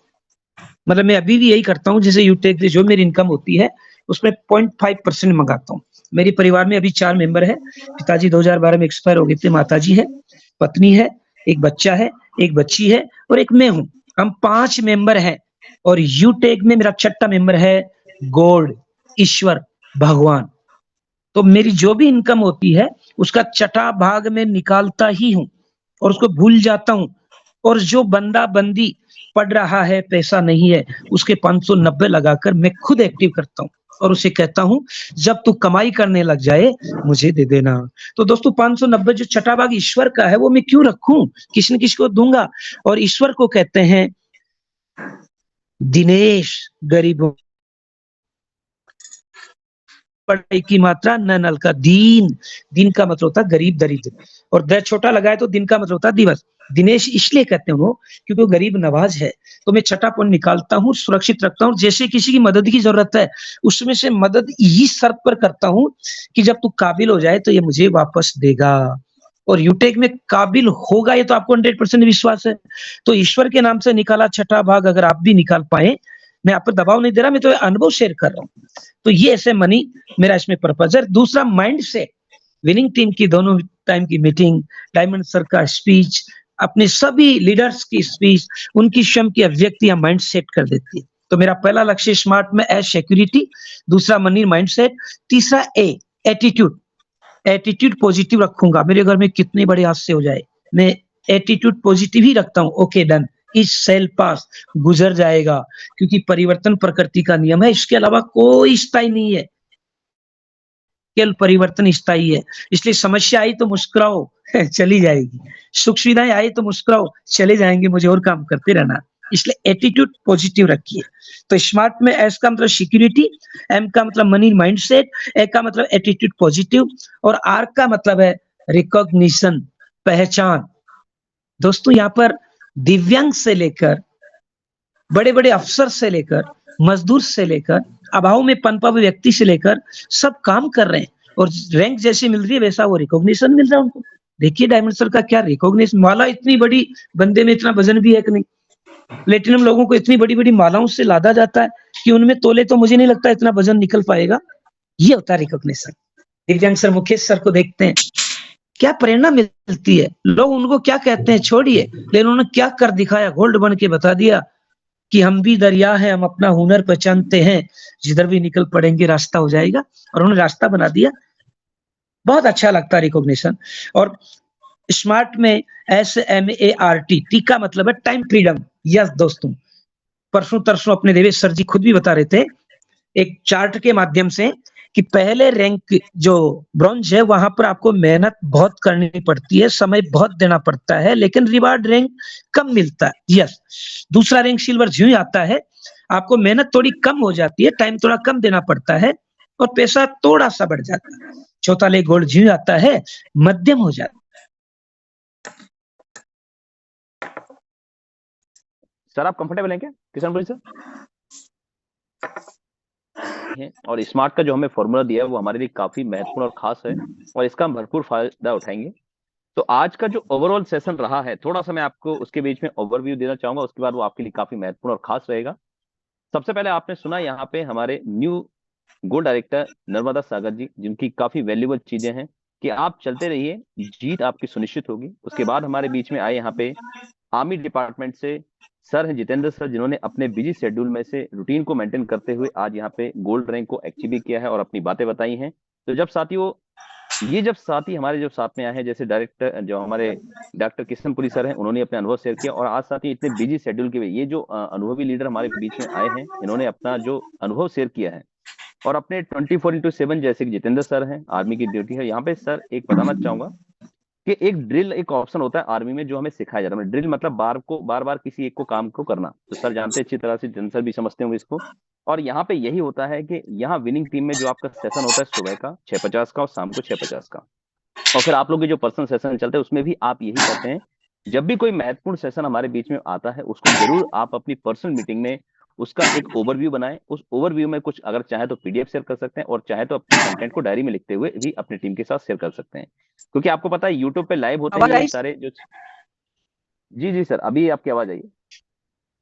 मतलब मैं अभी भी यही करता हूँ। जैसे यूटेक से जो मेरी इनकम होती है उसमें 0.5% मंगाता हूँ। मेरे परिवार में अभी 4 मेंबर है। पिताजी 2012 में एक्सपायर हो गए थे, माताजी है, पत्नी है, एक बच्चा है, एक बच्ची है और एक मैं हूँ। हम 5 मेंबर हैं। और यूटेक में मेरा 6ठा मेंबर है गॉड, ईश्वर, भगवान। तो मेरी जो भी इनकम होती है उसका 6ठा भाग में निकालता ही हूँ और उसको भूल जाता हूँ। और जो बंदा बंदी पढ़ रहा है, पैसा नहीं है, उसके 590 लगाकर मैं खुद एक्टिव करता हूँ और उसे कहता हूँ जब तू कमाई करने लग जाए मुझे दे देना। तो दोस्तों 590 जो 6ठा भाग ईश्वर का है वो मैं क्यों रखूं, किसी न किसी को दूंगा। और ईश्वर को कहते हैं दिनेश गरीबों, पढ़ाई की मात्रा न नल का दीन, दिन का मतलब होता है गरीब दरिद्र, और द छोटा लगाए तो दिन का मतलब होता है दिवस। दिनेश इसलिए कहते हैं वो क्योंकि वो गरीब नवाज है। तो मैं 6ठा पॉइंट निकालता हूँ, सुरक्षित रखता हूँ। जैसे किसी की मदद की जरूरत है उसमें से मदद इस शर्त पर करता हूँ कि जब तू काबिल हो जाए तो ये मुझे वापस देगा। और यूटेक में काबिल होगा ये तो आपको 100% विश्वास है। तो ईश्वर के नाम से निकाला 6ठा भाग अगर आप भी निकाल पाए, मैं आप पर दबाव नहीं दे रहा, मैं तो अनुभव शेयर कर रहा हूँ। तो ये ऐसे मनी मेरा इसमें पर्पज है। दूसरा माइंड से विनिंग टीम की दोनों टाइम की मीटिंग, डायमंड सर का स्पीच, अपने सभी लीडर्स की स्पीच, उनकी स्वयं की अभिव्यक्तियां माइंड सेट कर देती है। तो मेरा पहला लक्ष्य स्मार्ट में है सिक्योरिटी, दूसरा मनी माइंड सेट, तीसरा ए एटीट्यूड। एटीट्यूड पॉजिटिव रखूंगा, मेरे घर में कितने बड़े हादसे हो जाए मैं एटीट्यूड पॉजिटिव ही रखता हूँ। ओके डन, इस सेल पास, गुजर जाएगा, क्योंकि परिवर्तन प्रकृति का नियम है, इसके अलावा कोई स्थायी नहीं है, केवल परिवर्तन स्थायी है। इसलिए समस्या आई तो मुस्कुराओ चली जाएगी, सुख सुविधाएं आई तो मुस्कुराओ चले जाएंगे, मुझे और काम करते रहना। इसलिए एटीट्यूड पॉजिटिव रखिए। तो स्मार्ट में एस का मतलब सिक्योरिटी, एम का मतलब मनी माइंडसेट, ए का मतलब एटीट्यूड पॉजिटिव, और आर का मतलब है रिकॉग्निशन, पहचान। दोस्तों यहाँ पर दिव्यांग से लेकर बड़े बड़े अफसर से लेकर मजदूर से लेकर अभाव में पनपा हुए व्यक्ति से लेकर सब काम कर रहे हैं, और रैंक जैसी मिल रही है वैसा वो रिकॉग्निशन मिल रहा है उनको। देखिए डायमंड सर का क्या रिकॉग्निशन, माला इतनी बड़ी, बंदे में इतना वजन भी है कि नहीं। प्लेटिनम लोगों को इतनी बड़ी बड़ी मालाओं से लादा जाता है कि उनमें तोले तो मुझे नहीं लगता इतना वजन निकल पाएगा। ये होता है रिकॉग्निशन। दिव्यांग सर मुकेश सर को देखते हैं, क्या प्रेरणा मिलती है, लोग उनको क्या कहते हैं छोड़िए, लेकिन उन्होंने क्या कर दिखाया, गोल्ड बन के बता दिया कि हम भी दरिया हैं, हम अपना हुनर पहचानते हैं, जिधर भी निकल पड़ेंगे रास्ता हो जाएगा, और उन्होंने रास्ता बना दिया। बहुत अच्छा लगता है रिकॉग्निशन। और स्मार्ट में SMART, टी का मतलब है टाइम फ्रीडम। यस दोस्तों, परसों तरसों अपने देवेश सर जी खुद भी बता रहे थे एक चार्ट के माध्यम से कि पहले रैंक जो ब्रॉन्ज है वहां पर आपको मेहनत बहुत करनी पड़ती है, समय बहुत देना पड़ता है, लेकिन रिवार्ड रैंक कम मिलता है। यस, दूसरा रैंक सिल्वर ज्यों ही आता है आपको मेहनत थोड़ी कम हो जाती है, टाइम थोड़ा कम देना पड़ता है और पैसा थोड़ा सा बढ़ जाता है। चौथा ले गोल्ड ज्यों आता है मध्यम हो जाता है। सर आप कंफर्टेबल हैं क्या किशन भाई सर? और स्मार्ट का जो हमें फॉर्मूला दिया है वो हमारे लिए काफी महत्वपूर्ण और खास है और इसका हम भरपूर फायदा उठाएंगे। तो आज का जो ओवरऑल सेशन रहा है, थोड़ा सा मैं आपको उसके बीच में ओवरव्यू देना चाहूंगा, उसके बाद वो आपके लिए काफी महत्वपूर्ण और खास रहेगा। सबसे पहले आपने सुना यहाँ पे हमारे न्यू गोल्ड डायरेक्टर नर्मदा सागर जी, जिनकी काफी वैल्यूबल चीजें हैं कि आप चलते रहिए, जीत आपकी सुनिश्चित होगी। उसके बाद हमारे बीच में आए यहाँ पे आर्मी डिपार्टमेंट से सर हैं जितेंद्र सर, जिन्होंने अपने बिजी शेड्यूल में से रूटीन को मेंटेन करते हुए आज यहाँ पे गोल्ड रैंक को अचीव किया है और अपनी बातें बताई हैं। तो जब साथियों ये जब साथी हमारे जो साथ में आए हैं, जैसे डायरेक्टर जो हमारे डॉक्टर किशनपुरी सर हैं, उन्होंने अपने अनुभव शेयर किया, और आज साथी इतने बिजी शेड्यूल के ये जो अनुभवी लीडर हमारे बीच में आए हैं, इन्होंने अपना जो अनुभव शेयर किया है, और अपने 24/7 जैसे कि जितेंद्र सर हैं, आर्मी की ड्यूटी है यहाँ पे। सर एक बताना चाहूंगा कि एक ड्रिल एक ऑप्शन होता है आर्मी में जो हमें सिखाया जाता है। ड्रिल मतलब बार बार किसी एक को काम को करना, तो सर जानते हैं अच्छी तरह से, जितेंद्र सर भी समझते होंगे इसको। और यहाँ पे यही होता है कि यहाँ विनिंग टीम में जो आपका सेशन होता है सुबह का 6:50 का और शाम को 6:50 का, और फिर आप लोग के जो पर्सनल सेशन चलते हैं उसमें भी आप यही करते हैं। जब भी कोई महत्वपूर्ण सेशन हमारे बीच में आता है, उसको जरूर आप अपनी पर्सनल मीटिंग में उसका एक ओवरव्यू बनाएं। उस ओवरव्यू में कुछ अगर चाहे तो पीडीएफ शेयर कर सकते हैं, और चाहे तो अपने कंटेंट को डायरी में लिखते हुए भी अपनी टीम के साथ शेयर कर सकते हैं, क्योंकि आपको पता है यूट्यूब पे लाइव होते हैं ये सारे जो। जी जी सर, अभी आपकी आवाज आई।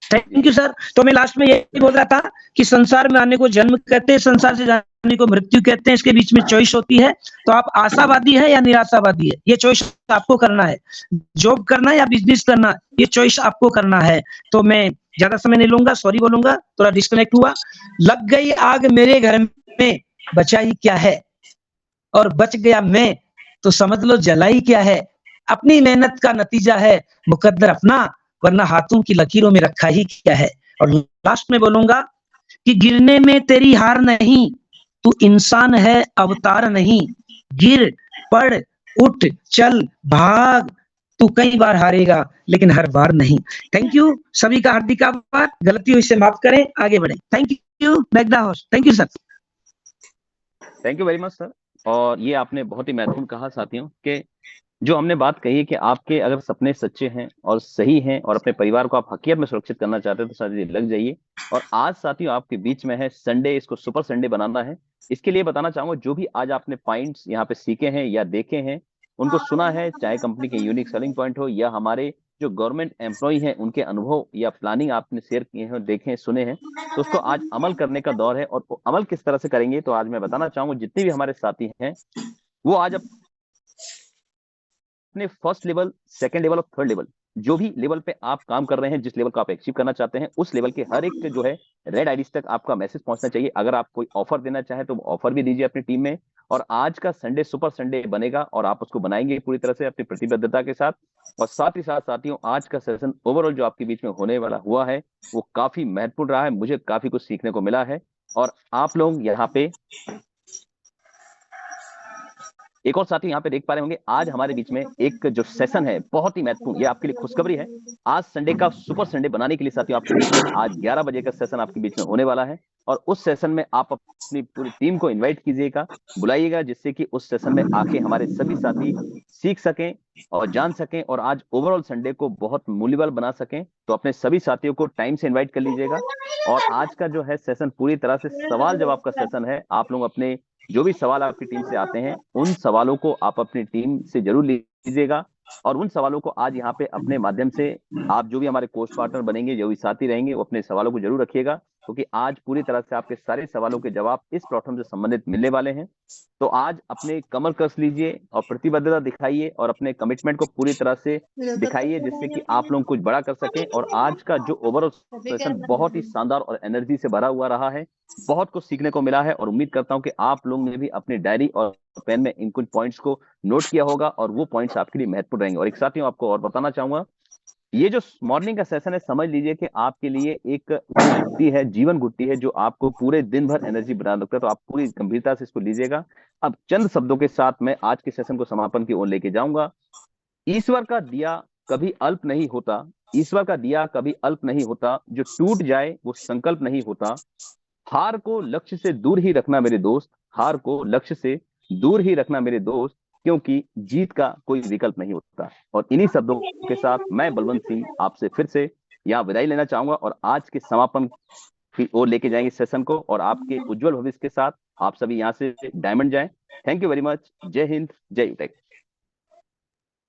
Thank you sir. तो मैं लास्ट में यही बोल रहा था कि संसार में आने को जन्म कहते हैं, संसार से जाने को मृत्यु कहते हैं, इसके बीच में चॉइस होती है। तो आप आशावादी है या निराशावादी है, ये चॉइस आपको करना है। जॉब करना है या बिजनेस करना, ये चॉइस आपको करना है। तो मैं ज्यादा समय नहीं लूंगा, सॉरी बोलूंगा, थोड़ा डिस्कनेक्ट हुआ। लग गई आग मेरे घर में, बचाई क्या है, और बच गया मैं तो समझ लो जलाई क्या है। अपनी मेहनत का नतीजा है मुकद्दर अपना, वरना हाथों की लकीरों में रखा ही क्या है। और लास्ट में बोलूंगा कि गिरने में तेरी हार नहीं, तू इंसान है अवतार नहीं। गिर पड़ उठ चल भाग, तू कई बार हारेगा लेकिन हर बार नहीं। थैंक यू सभी का हार्दिक आभार। गलती हुई से माफ करें, आगे बढ़े। Thank you Magna house. Thank you sir. Thank you very much sir. और ये आपने बहुत ही महत्वपूर्ण कहा साथियों कि जो हमने बात कही है कि आपके अगर सपने सच्चे हैं और सही हैं और अपने परिवार को आप हकीकत में सुरक्षित करना चाहते हैं, तो साथियों लग जाइए। और आज साथियों आपके बीच में है संडे, इसको सुपर संडे बनाना है। इसके लिए बताना चाहूंगा, जो भी आज आपने पॉइंट्स यहाँ पे सीखे हैं या देखे हैं, उनको सुना है, चाहे कंपनी के यूनिक सेलिंग पॉइंट हो या हमारे जो गवर्नमेंट एम्प्लॉय हैं उनके अनुभव या प्लानिंग आपने शेयर किए हैं, देखे हैं, सुने हैं, तो उसको आज अमल करने का दौर है। और अमल किस तरह से करेंगे, तो आज मैं बताना चाहूंगा जितने भी हमारे साथी हैं वो आज अपने फर्स्ट लेवल, सेकंड लेवल और थर्ड लेवल, जो भी लेवल पे आप काम कर रहे हैं, जिस लेवल को आप अचीव करना चाहते हैं, उस लेवल के हर एक जो है रेड आईडीज तक आपका मैसेज पहुंचना चाहिए। अगर आप कोई ऑफर देना चाहें तो ऑफर भी दीजिए अपनी टीम में। और आज का संडे सुपर संडे बनेगा और आप उसको बनाएंगे पूरी तरह से अपनी प्रतिबद्धता के साथ। और साथ ही साथ साथियों, आज का सेशन ओवरऑल जो आपके बीच में होने वाला हुआ है वो काफी महत्वपूर्ण रहा है, मुझे काफी कुछ सीखने को मिला है। और आप लोग यहाँ पे एक और साथी यहाँ पे देख पा रहे होंगे, आज हमारे बीच में एक जो सेशन है बहुत ही महत्वपूर्ण, ये आपके लिए खुशखबरी है। आज संडे का सुपर संडे बनाने के लिए साथियों आपके बीच में आज 11 बजे का सेशन आपके बीच में होने वाला है। और उस सेशन में आप अपनी पूरी टीम को इनवाइट कीजिएगा, बुलाइएगा, जिससे कि उस सेशन में आके हमारे सभी साथी सीख सकें और जान सकें और आज ओवरऑल संडे को बहुत मूल्यवान बना सकें। तो अपने सभी साथियों को टाइम से इन्वाइट कर लीजिएगा। और आज का जो है सेशन पूरी तरह से सवाल जवाब का सेशन है। आप लोग अपने जो भी सवाल आपकी टीम से आते हैं उन सवालों को आप अपनी टीम से जरूर लीजिएगा, और उन सवालों को आज यहाँ पे अपने माध्यम से आप जो भी हमारे कोच पार्टनर बनेंगे, जो भी साथी रहेंगे, वो अपने सवालों को जरूर रखिएगा, क्योंकि आज पूरी तरह से आपके सारे सवालों के जवाब इस प्लेटफॉर्म से संबंधित मिलने वाले हैं। तो आज अपने कमर कस लीजिए और प्रतिबद्धता दिखाइए और अपने कमिटमेंट को पूरी तरह से दिखाइए, जिससे कि आप लोग कुछ बड़ा कर सकें। और आज का जो ओवरऑल सेशन बहुत ही शानदार और एनर्जी से भरा हुआ रहा है, बहुत कुछ सीखने को मिला है, और उम्मीद करता हूं कि आप लोग ने भी अपनी डायरी और पेन में इन कुछ पॉइंट्स को नोट किया होगा और वो पॉइंट्स आपके लिए महत्वपूर्ण रहेंगे। और एक साथियों आपको और बताना चाहूंगा, ये जो मॉर्निंग का सेशन है, समझ लीजिए कि आपके लिए एक गुत्ती है, जीवन गुत्ती है, जो आपको पूरे दिन भर एनर्जी बना रखता है। तो आप पूरी गंभीरता से इसको लीजिएगा। अब चंद शब्दों के साथ मैं आज के सेशन को समापन की ओर लेके जाऊंगा। ईश्वर का दिया कभी अल्प नहीं होता, ईश्वर का दिया कभी अल्प नहीं होता, जो टूट जाए वो संकल्प नहीं होता। हार को लक्ष्य से दूर ही रखना मेरे दोस्त, हार को लक्ष्य से दूर ही रखना मेरे दोस्त, क्योंकि जीत का कोई विकल्प नहीं होता। और इन्हीं शब्दों के साथ मैं बलवंत सिंह आपसे फिर से यहाँ विदाई लेना चाहूंगा और आज के समापन की ओर लेके जाएंगे सेशन को, और आपके उज्जवल भविष्य के साथ आप सभी यहाँ से डायमंड जाएं। Thank you very much. जय हिंद, जय यूटेक।